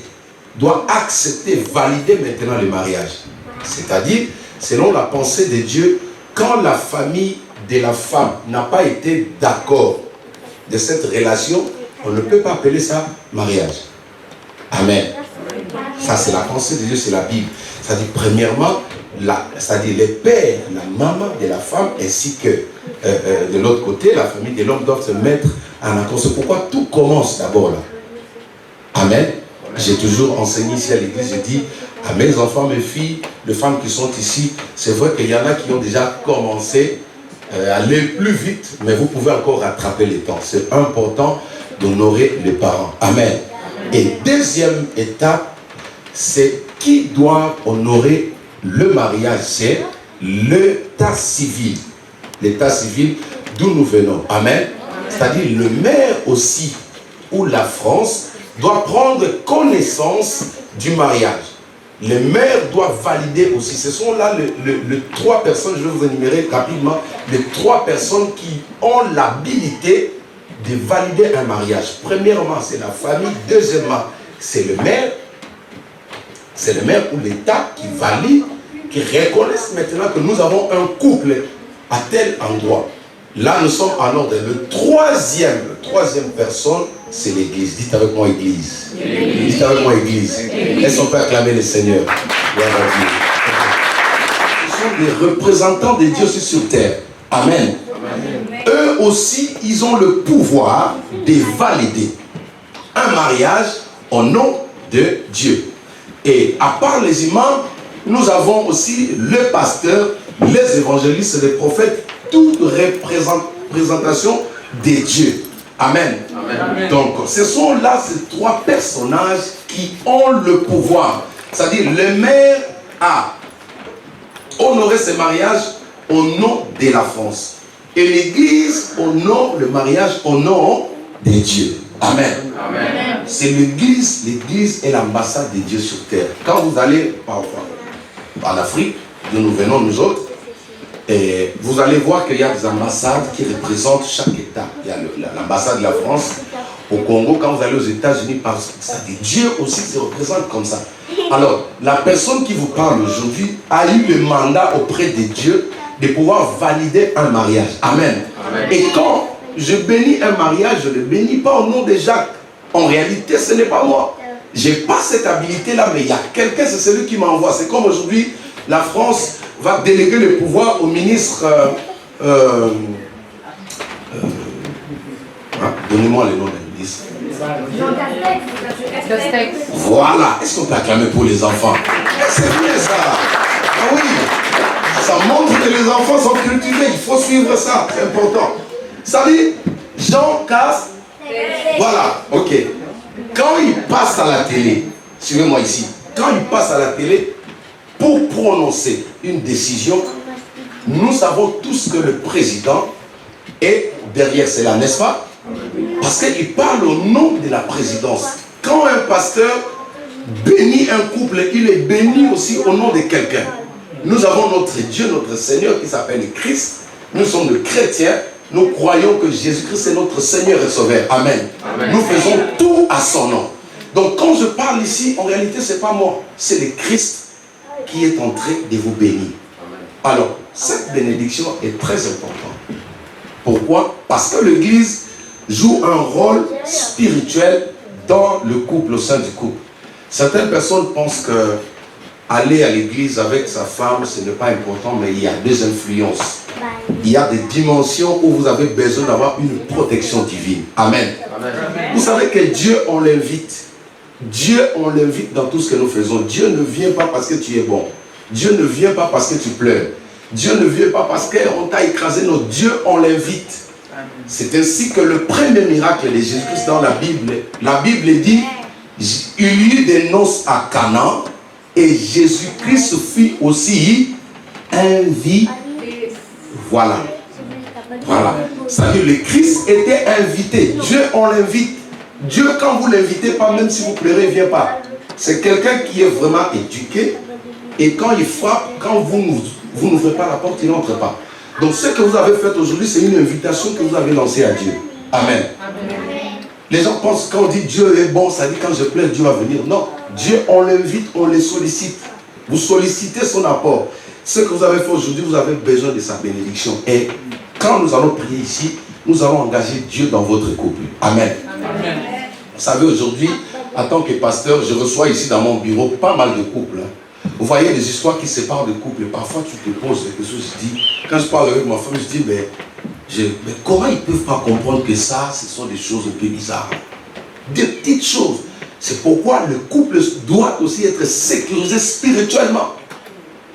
doit accepter, valider maintenant le mariage. C'est-à-dire, selon la pensée de Dieu, quand la famille de la femme n'a pas été d'accord de cette relation, on ne peut pas appeler ça mariage. Amen. Ça, c'est la pensée de Dieu, c'est la Bible. C'est-à-dire, premièrement, c'est-à-dire les pères, la maman de la femme, ainsi que de l'autre côté, la famille de l'homme doivent se mettre en accord. C'est pourquoi tout commence d'abord là. Amen. J'ai toujours enseigné ici à l'église, je dis à mes enfants, mes filles, les femmes qui sont ici, c'est vrai qu'il y en a qui ont déjà commencé à aller plus vite, mais vous pouvez encore rattraper les temps. C'est important d'honorer les parents. Amen. Et deuxième étape, c'est qui doit honorer le mariage, c'est l'état civil. L'état civil d'où nous venons. Amen. C'est-à-dire le maire aussi, ou la France, doit prendre connaissance du mariage. Les maires doivent valider aussi. Ce sont là les trois personnes, je vais vous énumérer rapidement, les trois personnes qui ont l'habilité de valider un mariage. Premièrement, c'est la famille. Deuxièmement, c'est le maire. C'est le maire ou l'État qui valide, qui reconnaissent maintenant que nous avons un couple à tel endroit. Là, nous sommes en ordre. Le troisième personne, c'est l'Église. Dites avec moi Église. Dites avec moi Église. Est-ce qu'on peut acclamer le Seigneur? Ce sont des représentants de Dieu sur terre. Amen. Eux aussi, ils ont le pouvoir de valider un mariage au nom de Dieu. Et à part les imams, nous avons aussi le pasteur, les évangélistes, les prophètes, toute représentation de Dieu. Amen. Amen. Donc, ce sont là ces trois personnages qui ont le pouvoir. C'est-à-dire, le maire a honoré ce mariage au nom de la France. Et l'Église honore le mariage au nom de Dieu. Amen. Amen. C'est l'Église est l'ambassade de Dieu sur terre. Quand vous allez parfois en Afrique, d'où nous venons nous autres, et vous allez voir qu'il y a des ambassades qui représentent chaque État. Il y a l'ambassade de la France au Congo. Quand vous allez aux États-Unis, Dieu aussi se représente comme ça. Alors, la personne qui vous parle aujourd'hui a eu le mandat auprès de Dieu de pouvoir valider un mariage. Amen. Amen. Et quand je bénis un mariage, je ne le bénis pas au nom de Jacques. En réalité, ce n'est pas moi. Je n'ai pas cette habilité-là, mais il y a quelqu'un, c'est celui qui m'envoie. C'est comme aujourd'hui, la France va déléguer le pouvoir au ministre... donnez-moi le nom de ministre. Voilà. Est-ce qu'on peut acclamer pour les enfants? C'est bien ça. Ah oui. Ça montre que les enfants sont cultivés. Il faut suivre ça. C'est important. Ça dit, Jean Casse. Voilà. Ok. Quand il passe à la télé, suivez-moi ici. Quand il passe à la télé, pour prononcer une décision, nous savons tous que le président est derrière cela, n'est-ce pas? Parce qu'il parle au nom de la présidence. Quand un pasteur bénit un couple, il est béni aussi au nom de quelqu'un. Nous avons notre Dieu, notre Seigneur qui s'appelle Christ. Nous sommes des chrétiens. Nous croyons que Jésus-Christ est notre Seigneur et Sauveur. Amen. Amen. Nous faisons tout à son nom. Donc quand je parle ici, en réalité, ce n'est pas moi. C'est le Christ qui est en train de vous bénir. Alors, cette bénédiction est très importante. Pourquoi? Parce que l'Église joue un rôle spirituel dans le couple, au sein du couple. Certaines personnes pensent que aller à l'église avec sa femme, ce n'est pas important, mais il y a des influences. Il y a des dimensions où vous avez besoin d'avoir une protection divine. Amen. Amen. Vous savez que Dieu, on l'invite. Dieu, on l'invite dans tout ce que nous faisons. Dieu ne vient pas parce que tu es bon. Dieu ne vient pas parce que tu pleures. Dieu ne vient pas parce qu'on t'a écrasé. Non, Dieu, on l'invite. C'est ainsi que le premier miracle de Jésus-Christ dans la Bible dit, il y eut des noces à Canaan Et Jésus-Christ fut aussi invité. Voilà. Voilà. C'est-à-dire le Christ était invité. Dieu, on l'invite. Dieu, quand vous ne l'invitez pas, même si vous pleurez, il ne vient pas. C'est quelqu'un qui est vraiment éduqué. Et quand il frappe, quand vous n'ouvrez pas la porte, il n'entre pas. Donc ce que vous avez fait aujourd'hui, c'est une invitation que vous avez lancée à Dieu. Amen. Les gens pensent quand on dit Dieu est bon, ça dit quand je pleure, Dieu va venir. Non, Dieu, on l'invite, on le sollicite. Vous sollicitez son apport. Ce que vous avez fait aujourd'hui, vous avez besoin de sa bénédiction. Et quand nous allons prier ici, nous allons engager Dieu dans votre couple. Amen. Amen. Vous savez, aujourd'hui, en tant que pasteur, je reçois ici dans mon bureau pas mal de couples. Vous voyez des histoires qui séparent de couples. Parfois, tu te poses quelque chose, je dis, quand je parle avec ma femme, je dis, mais comment ils ne peuvent pas comprendre que ça, ce sont des choses un peu bizarres. Des petites choses. C'est pourquoi le couple doit aussi être sécurisé spirituellement.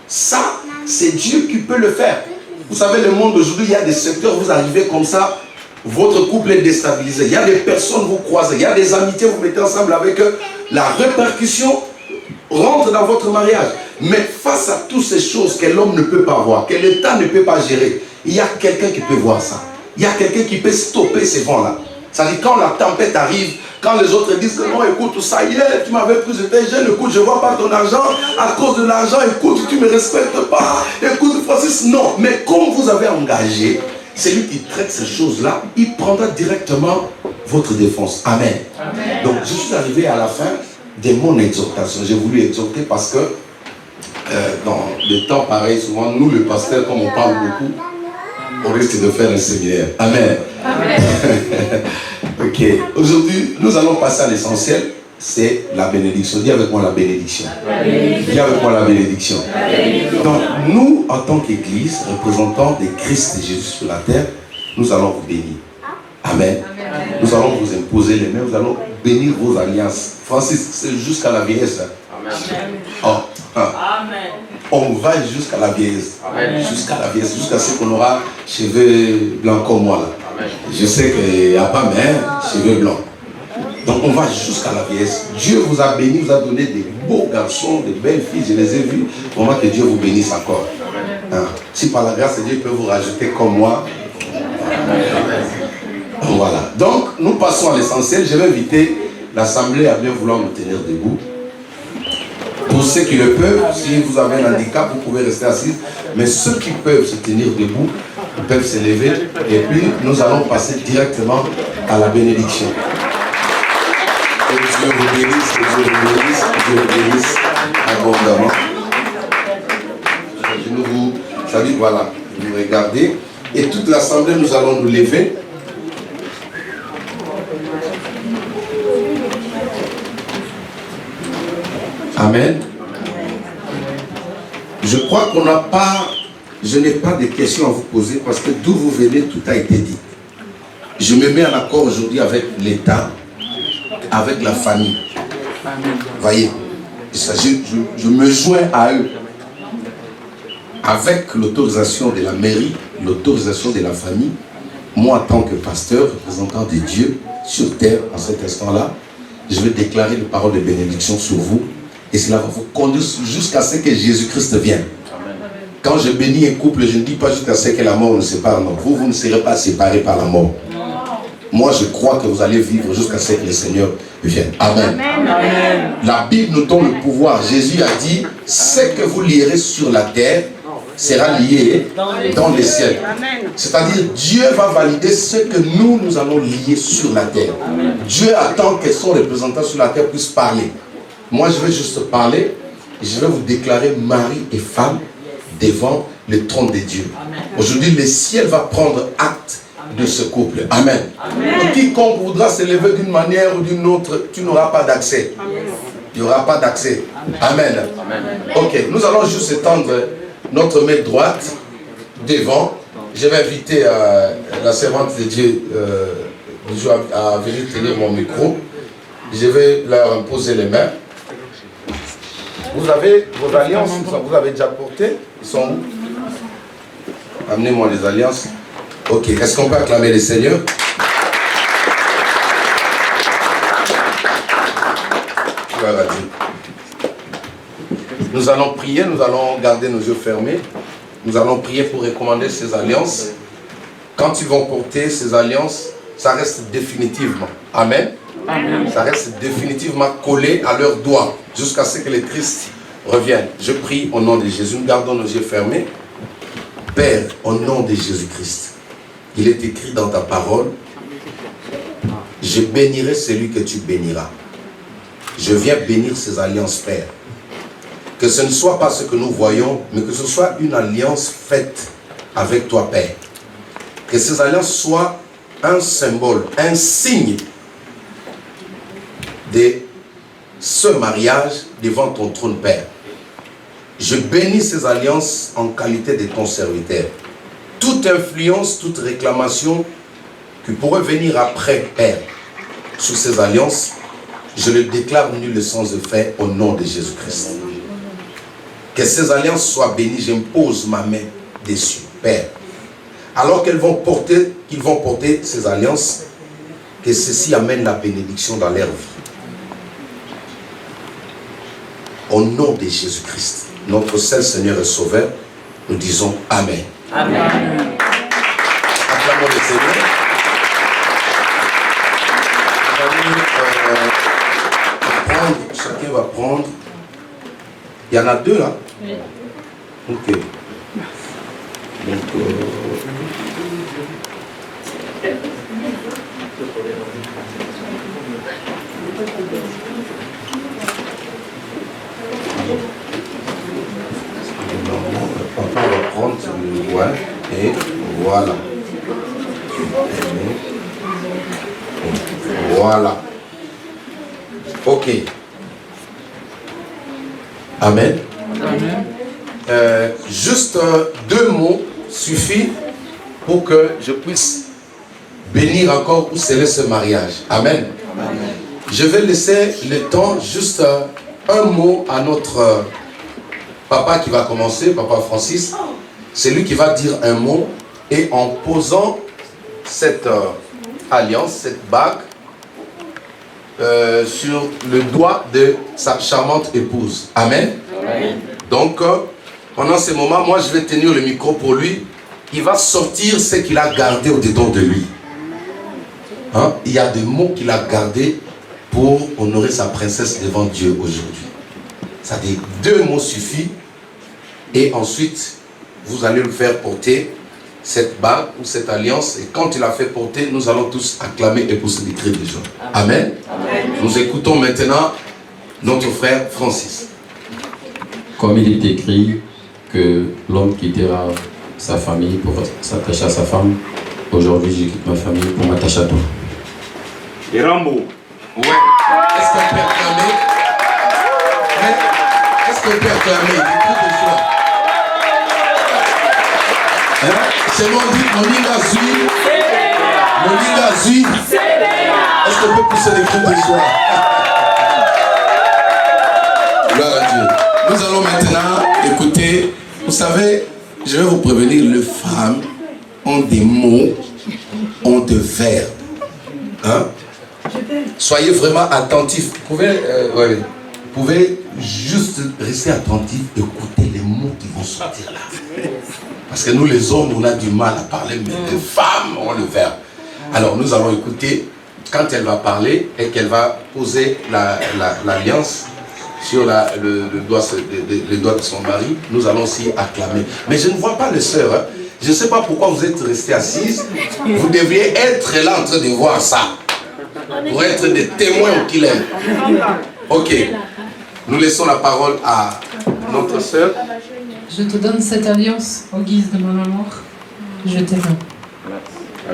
Ça, c'est Dieu qui peut le faire. Vous savez, le monde d'aujourd'hui, il y a des secteurs, vous arrivez comme ça, votre couple est déstabilisé. Il y a des personnes, vous croisez, il y a des amitiés, vous mettez ensemble avec eux. La répercussion rentre dans votre mariage. Mais face à toutes ces choses que l'homme ne peut pas voir, que l'État ne peut pas gérer, il y a quelqu'un qui peut voir ça. Il y a quelqu'un qui peut stopper ces vents-là. C'est-à-dire quand la tempête arrive, quand les autres disent que non, écoute, ça y est, tu m'avais pris, j'étais jeune, écoute, je ne vois pas ton argent, à cause de l'argent, écoute, tu ne me respectes pas, écoute, Francis, non. Mais comme vous avez engagé, c'est lui qui traite ces choses-là, il prendra directement votre défense. Amen. Amen. Donc, je suis arrivé à la fin de mon exhortation. J'ai voulu exhorter parce que dans des temps pareils, souvent, nous, le pasteur, comme on parle beaucoup, on risque de faire un séminaire. Amen. Amen. Ok. Aujourd'hui, nous allons passer à l'essentiel. C'est la bénédiction. Dis avec moi la bénédiction. Dis avec moi la bénédiction. Donc, nous, en tant qu'Église, représentants de Christ et Jésus sur la terre, nous allons vous bénir. Amen. Amen. Nous allons vous imposer les mains. Nous allons bénir vos alliances. Francis, c'est jusqu'à la vieillesse. Amen. Oh. Amen. On va jusqu'à la vieillesse. Jusqu'à la vieillesse. Jusqu'à ce qu'on aura cheveux blancs comme moi. Là. Amen. Je sais qu'il n'y a pas, mais cheveux blancs. Donc on va jusqu'à la vieillesse. Dieu vous a béni, vous a donné des beaux garçons, des belles filles. Je les ai vus. Vraiment que Dieu vous bénisse encore. Hein? Si par la grâce de Dieu, il peut vous rajouter comme moi. Voilà. Donc nous passons à l'essentiel. Je vais inviter l'Assemblée à bien vouloir nous tenir debout. Pour ceux qui le peuvent, si vous avez un handicap, vous pouvez rester assis. Mais ceux qui peuvent se tenir debout, ils peuvent se lever. Et puis nous allons passer directement à la bénédiction. Que Dieu vous bénisse, que Dieu vous bénisse, que Dieu vous bénisse abondamment. Je vous salue, voilà, vous regardez. Et toute l'assemblée, nous allons nous lever. Amen. Je crois qu'on n'a pas, je n'ai pas de questions à vous poser parce que d'où vous venez, tout a été dit. Je me mets en accord aujourd'hui avec l'État, avec la famille. Voyez, je me joins à eux. Avec l'autorisation de la mairie, l'autorisation de la famille, moi en tant que pasteur, représentant de Dieu sur terre en cet instant-là, je vais déclarer une parole de bénédiction sur vous et cela va vous conduire jusqu'à ce que Jésus-Christ vienne. Quand je bénis un couple, je ne dis pas jusqu'à ce que la mort nous sépare, non. Vous ne serez pas séparés par la mort. Moi, je crois que vous allez vivre jusqu'à ce que le Seigneur vienne. Amen. Amen. La Bible nous donne le pouvoir. Jésus a dit, ce que vous lierez sur la terre sera lié dans les ciels. C'est-à-dire, Dieu va valider ce que nous allons lier sur la terre. Amen. Dieu attend que son représentant sur la terre puisse parler. Moi, je vais juste parler et je vais vous déclarer mari et femme devant le trône de Dieu. Aujourd'hui, le ciel va prendre acte de ce couple. Amen. Amen. Quiconque voudra se lever d'une manière ou d'une autre, tu n'auras pas d'accès. Il n'y aura pas d'accès. Amen. Amen. Ok, nous allons juste étendre notre main droite devant. Je vais inviter la servante de Dieu à venir tenir mon micro. Je vais leur imposer les mains. Vous avez vos alliances, vous avez déjà porté. Ils sont où? Amenez-moi les alliances. Ok, est-ce qu'on peut acclamer le Seigneur? Gloire à Dieu. Nous allons prier, nous allons garder nos yeux fermés. Nous allons prier pour recommander ces alliances. Quand ils vont porter ces alliances, ça reste définitivement. Amen. Amen. Ça reste définitivement collé à leurs doigts jusqu'à ce que le Christ revienne. Je prie au nom de Jésus. Nous gardons nos yeux fermés. Père, au nom de Jésus-Christ, il est écrit dans ta parole, je bénirai celui que tu béniras. Je viens bénir ces alliances, Père. Que ce ne soit pas ce que nous voyons, mais que ce soit une alliance faite avec toi, Père. Que ces alliances soient un symbole, un signe de ce mariage devant ton trône, Père. Je bénis ces alliances en qualité de ton serviteur. Toute influence, toute réclamation qui pourrait venir après, Père, sur ces alliances, je le déclare nul sans effet au nom de Jésus-Christ. Que ces alliances soient bénies, j'impose ma main dessus, Père. Alors qu'ils vont porter ces alliances, que ceci amène la bénédiction dans leur vie. Au nom de Jésus-Christ, notre seul Seigneur et Sauveur, nous disons Amen. Amen. Acclamons le Seigneur. Chacun va prendre. Il y en a deux là? Oui. Ok. Donc, papa va prendre le doigt et voilà. Voilà. Ok. Amen. Amen. Juste deux mots suffit pour que je puisse bénir encore ou sceller ce mariage. Amen. Amen. Je vais laisser le temps, juste un mot à notre papa qui va commencer, papa Francis. C'est lui qui va dire un mot et en posant cette alliance, cette bague sur le doigt de sa charmante épouse. Amen. Amen. Donc, pendant ce moment, moi je vais tenir le micro pour lui. Il va sortir ce qu'il a gardé au-dedans de lui. Hein? Il y a des mots qu'il a gardés pour honorer sa princesse devant Dieu aujourd'hui. C'est-à-dire, deux mots suffisent. Et ensuite, vous allez le faire porter cette bague ou cette alliance. Et quand il a fait porter, nous allons tous acclamer et pousser des cris de joie. Amen. Amen. Nous écoutons maintenant notre frère Francis. Comme il est écrit que l'homme quittera sa famille pour s'attacher à sa femme, aujourd'hui je quitte ma famille pour m'attacher à toi. Et Rambo. Ouais. Est-ce qu'on peut acclamer? Est-ce qu'on peut acclamer des cris de joie? C'est mon dit, mon Zui. Est-ce qu'on peut pousser des cris de joie? Gloire à Dieu. Nous allons maintenant écouter. Vous savez, je vais vous prévenir, les femmes ont des mots, ont des verbes. Hein? Soyez vraiment attentifs. Vous pouvez juste rester attentifs, écouter les mots qui vont sortir là. Parce que nous les hommes, on a du mal à parler, mais les femmes ont le verbe. Alors nous allons écouter quand elle va parler et qu'elle va poser l'alliance sur le doigt de son mari. Nous allons aussi acclamer. Mais je ne vois pas les sœurs. Hein. Je ne sais pas pourquoi vous êtes restés assises. Vous devriez être là en train de voir ça. Pour être des témoins qu'il aime. Ok. Nous laissons la parole à notre sœur. Je te donne cette alliance au guise de mon amour. Je t'aime.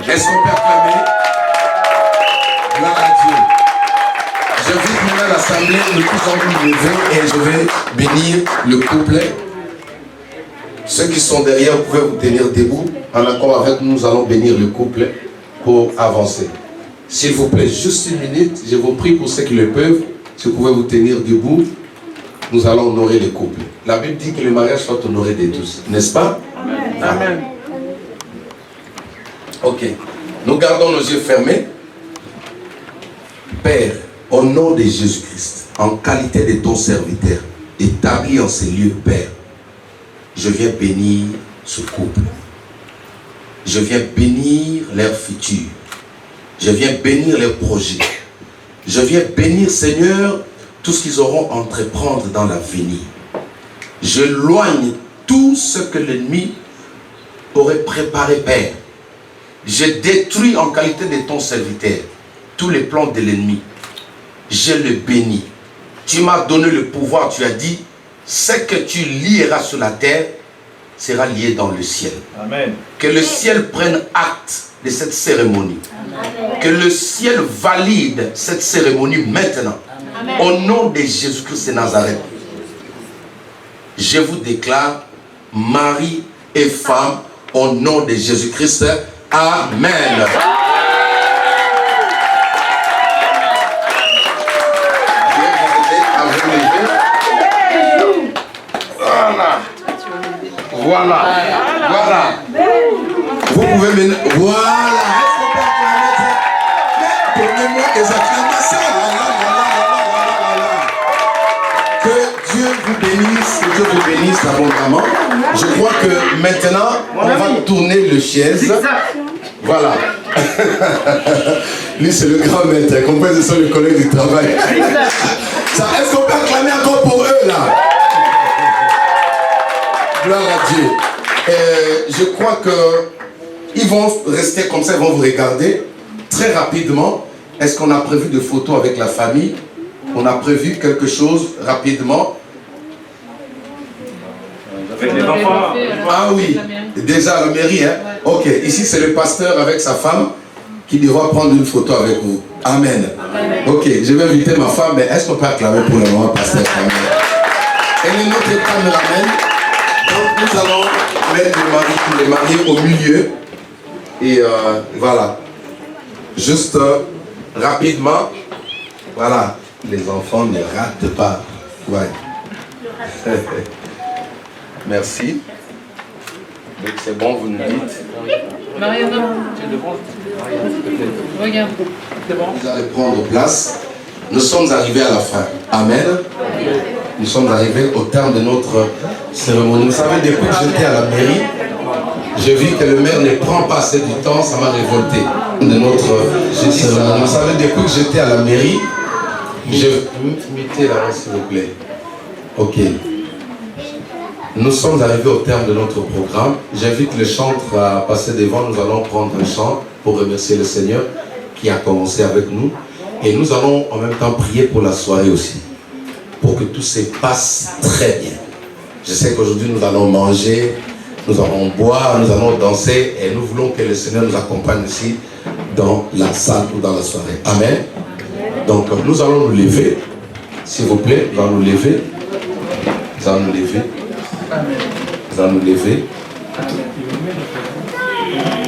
Est-ce qu'on peut acclamer? Gloire à Dieu. Je vais maintenant l'assemblée, nous tous en lever et je vais bénir le couple. Ceux qui sont derrière, vous pouvez vous tenir debout. En accord avec nous, nous allons bénir le couple pour avancer. S'il vous plaît, juste une minute, je vous prie pour ceux qui le peuvent, si vous pouvez vous tenir debout, nous allons honorer le couple. La Bible dit que le mariage soit honoré de tous, n'est-ce pas? Amen. Amen. Ok, nous gardons nos yeux fermés. Père, au nom de Jésus-Christ, en qualité de ton serviteur, établis en ces lieux, Père, je viens bénir ce couple. Je viens bénir leur futur. Je viens bénir leurs projets. Je viens bénir, Seigneur, tout ce qu'ils auront à entreprendre dans l'avenir. Je loigne tout ce que l'ennemi aurait préparé, Père. Je détruis en qualité de ton serviteur tous les plans de l'ennemi. Je le bénis. Tu m'as donné le pouvoir, tu as dit, ce que tu lieras sur la terre sera lié dans le ciel. Amen. Que le ciel prenne acte de cette cérémonie. Amen. Que le ciel valide cette cérémonie maintenant. Amen. Au nom de Jésus-Christ de Nazareth. Je vous déclare mari et femme au nom de Jésus-Christ. Amen. Voilà. Voilà. Vous pouvez mener. Voilà. Donnez-moi des acclamations. Que Dieu vous bénisse. Que Dieu vous bénisse abondamment. Je crois que maintenant, on va tourner le chaise. Voilà. Lui, c'est le grand maître. Comprenez, ce sont les collègues du travail. Est-ce qu'on peut acclamer encore pour eux, là? Gloire à Dieu. Je crois qu'ils vont rester comme ça, ils vont vous regarder très rapidement. Est-ce qu'on a prévu de photos avec la famille? On a prévu quelque chose rapidement. Ah oui, déjà à la mairie, hein? Ok, ici c'est le pasteur avec sa femme qui devra prendre une photo avec vous. Amen. Ok, je vais inviter ma femme, mais est-ce qu'on peut acclamer pour le moment, pasteur? Amen. Elle est notre caméraman. Donc nous allons mettre les mariés au milieu. Et voilà. Juste rapidement. Voilà. Les enfants ne ratent pas. Ouais. Merci. Donc c'est bon, vous nous dites. Mariana. Regarde. Vous allez prendre place. Nous sommes arrivés à la fin. Amen. Nous sommes arrivés au terme de notre cérémonie. Vous savez, depuis que j'étais à la mairie, j'ai vu que le maire ne prend pas assez du temps, ça m'a révolté. De notre cérémonie. Vous savez, depuis que j'étais à la mairie, je mettez là, s'il vous plaît. Ok. Nous sommes arrivés au terme de notre programme. J'invite le chantre à passer devant. Nous allons prendre un chant pour remercier le Seigneur qui a commencé avec nous. Et nous allons en même temps prier pour la soirée aussi. Pour que tout se passe très bien. Je sais qu'aujourd'hui nous allons manger, nous allons boire, nous allons danser et nous voulons que le Seigneur nous accompagne aussi dans la salle ou dans la soirée. Amen. Donc nous allons nous lever. S'il vous plaît, nous allons nous lever. Nous allons nous lever. Nous allons nous lever.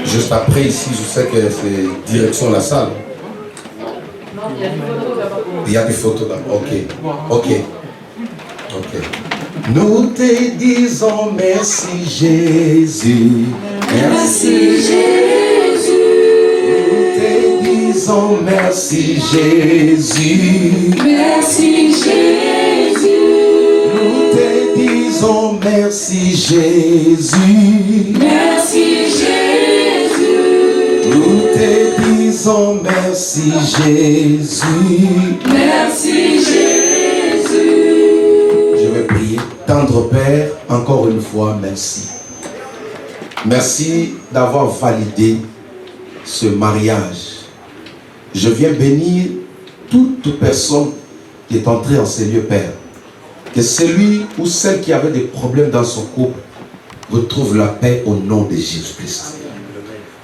Juste après ici, je sais que c'est direction la salle. Il y a des photos là-bas. Ok. Ok. Ok. Nous te disons merci Jésus. Merci Jésus. Nous te disons merci Jésus. Merci Jésus. Nous te disons merci Jésus. Merci Jésus. Nous te disons merci Jésus. Merci Jésus. Je vais prier. Tendre Père, encore une fois, merci. Merci d'avoir validé ce mariage. Je viens bénir toute personne qui est entrée en ces lieux, Père. Que celui ou celle qui avait des problèmes dans son couple retrouve la paix au nom de Jésus-Christ.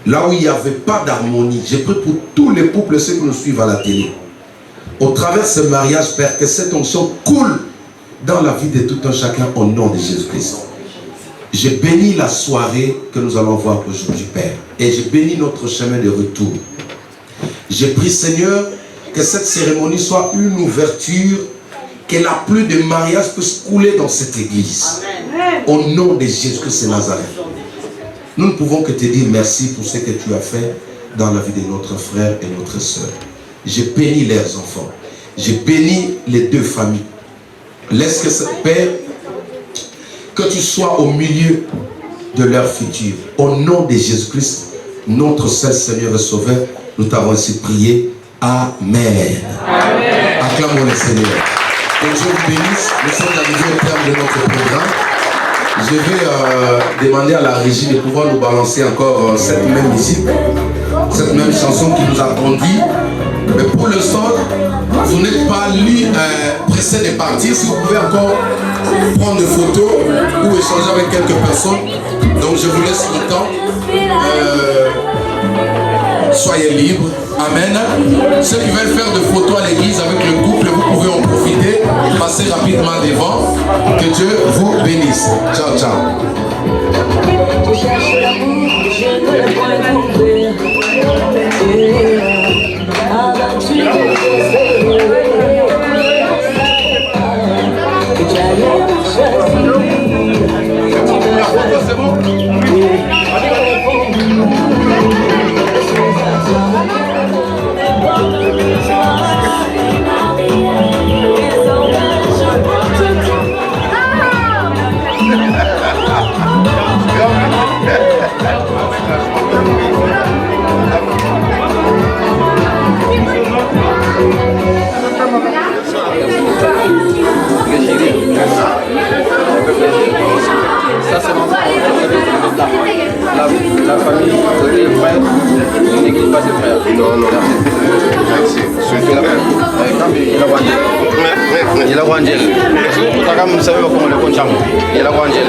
Là où il n'y avait pas d'harmonie, j'ai pris pour tous les couples, ceux qui nous suivent à la télé. Au travers de ce mariage, Père, que cette onction coule dans la vie de tout un chacun au nom de Jésus-Christ. Je bénis la soirée que nous allons voir aujourd'hui, Père. Et je bénis notre chemin de retour. Je prie, Seigneur, que cette cérémonie soit une ouverture, que la pluie de mariage puisse couler dans cette église. Au nom de Jésus-Christ de Nazareth. Nous ne pouvons que te dire merci pour ce que tu as fait dans la vie de notre frère et notre soeur. Je bénis leurs enfants. Je bénis les deux familles. Laisse que ce Père, que tu sois au milieu de leur futur. Au nom de Jésus-Christ, notre seul Seigneur et Sauveur, nous t'avons ainsi prié. Amen. Amen. Acclamons le Seigneur. Que Dieu vous bénisse. Nous sommes arrivés au terme de notre programme. Je vais demander à la régie de pouvoir nous balancer encore cette même musique, cette même chanson qui nous a conduit. Mais pour l'instant, vous n'êtes pas pressé de partir. Si vous pouvez encore prendre des photos ou échanger avec quelques personnes. Donc je vous laisse le temps. Soyez libres. Amen. Ceux qui veulent faire des photos à l'église avec le couple, vous pouvez en profiter. Passez rapidement devant. Que Dieu vous bénisse. Ciao, ciao. C'est bon? Ça c'est la famille, les frères, on n'église pas ses frères. Non, non, merci. Surtout la famille. Il a Wangel. Vous savez comment le compte il a Wangel.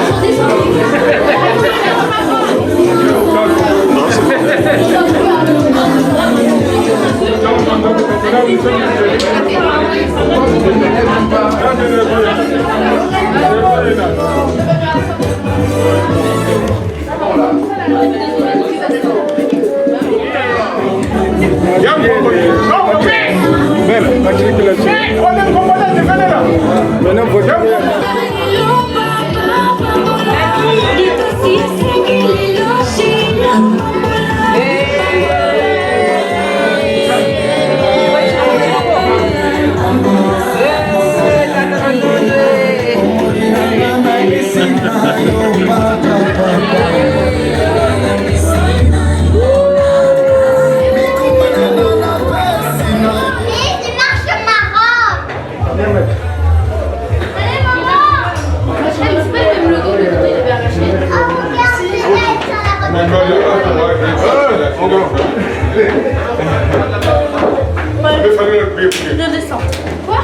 Je descends. Quoi?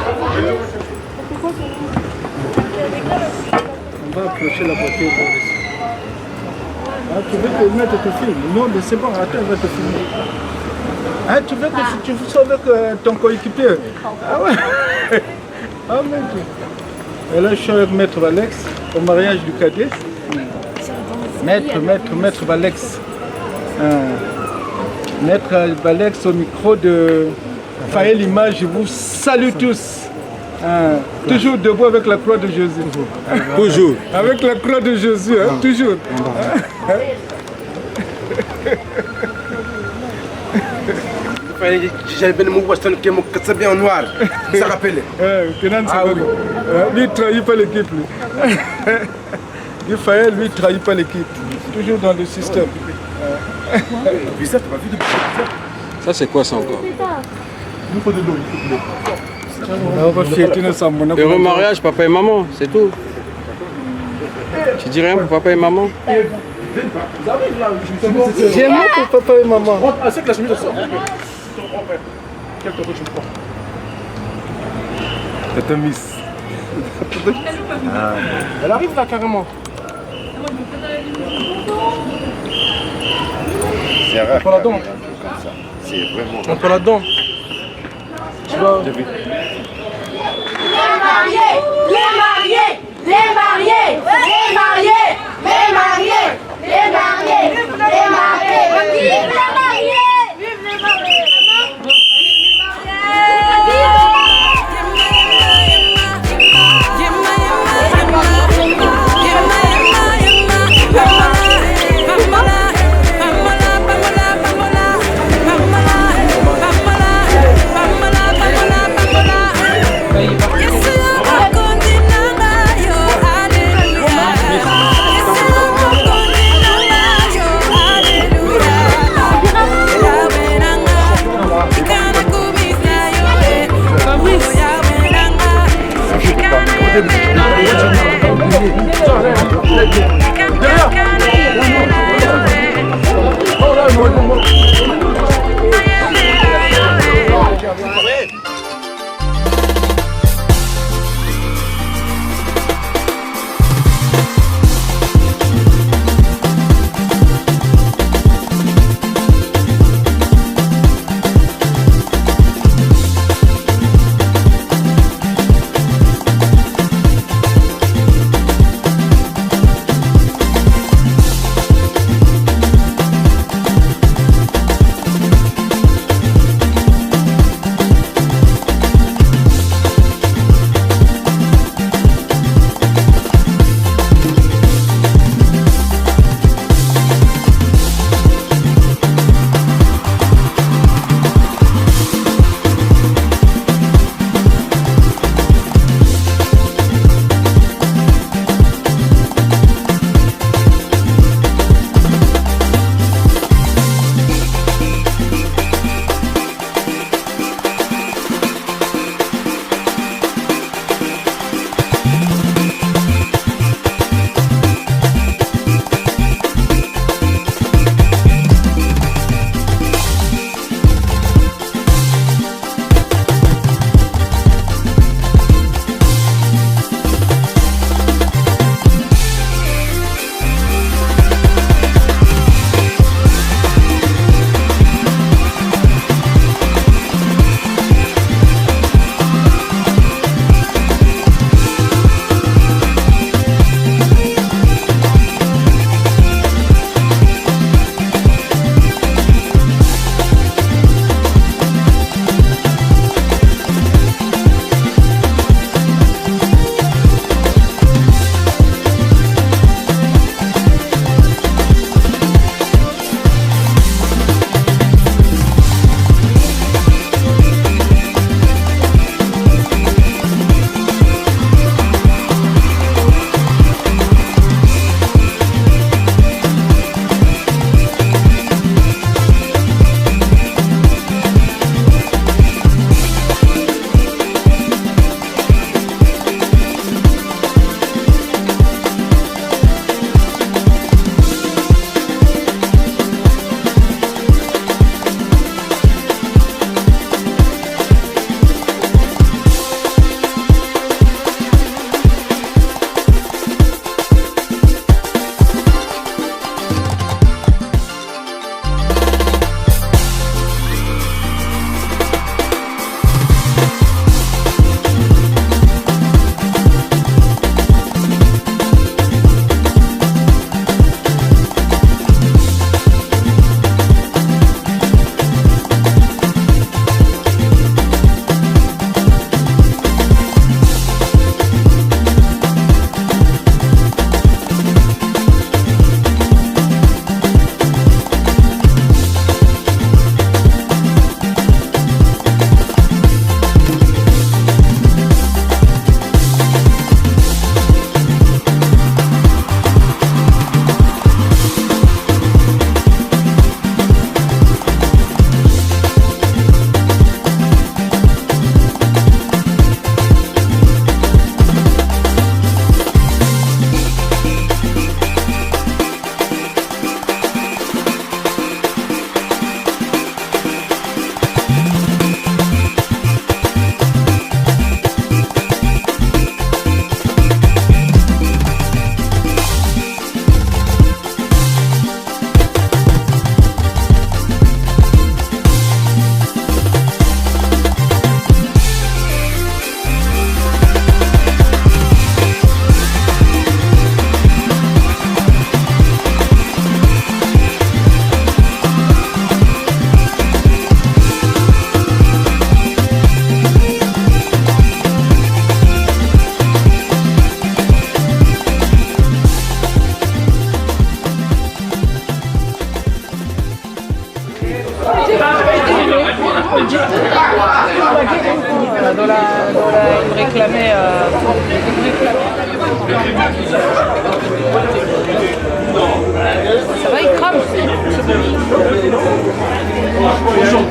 On va approcher la voiture. Ah, tu veux te mettre te filmer? Non, mais c'est bon, attends, on va te filmer. Ah, tu veux que tu sois avec ton coéquipier? Ah ouais. Ah mec. Et là, je suis avec Maître Valex au mariage du cadet. Maître Valex. Maître Valex au micro de Faël Image, je vous salue tous. Toujours debout avec la croix de Jésus. Toujours. Avec la croix de Jésus, hein, toujours. J'avais bien mon Weston qui est bien en noir. Ça rappelle. Ah oui. Lui, il ne trahit pas l'équipe. Faël, lui, il ne trahit pas l'équipe. Toujours dans le système. Ça, c'est quoi ça encore? Heureux mariage, papa et maman, c'est tout. Tu dis rien pour papa et maman? J'ai un mot pour papa et maman. C'est que la chemise sort. Quel tour tu me prends? C'est un miss. Elle arrive là carrément. C'est rare. Pour la dent. C'est vraiment. On prend la dent. Tu vois. Les mariés, les mariés, les mariés, les mariés, les mariés, les mariés, les mariés, vive les mariés, vive les mariés. Yes,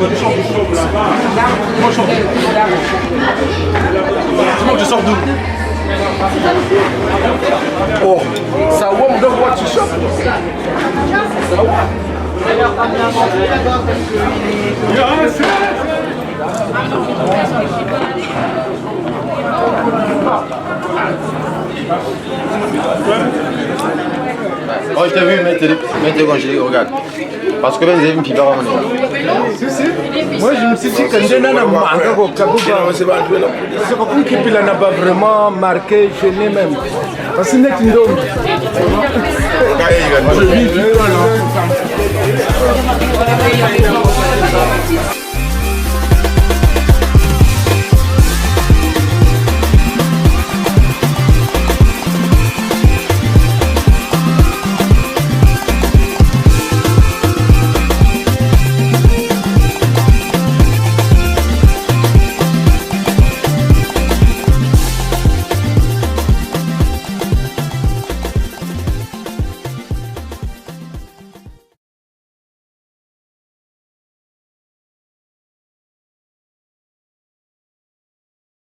Comment tu sors d'où? Oh, ça warm de what tu chopes. Oh, je t'ai vu mettre congélé, regarde. Parce que vous avez une pipa avant. Moi je me suis dit que Ndena n'a pas c'est pas une équipe n'a pas vraiment marqué, gêné même. Parce que n'est qu'une dôme. Je vis du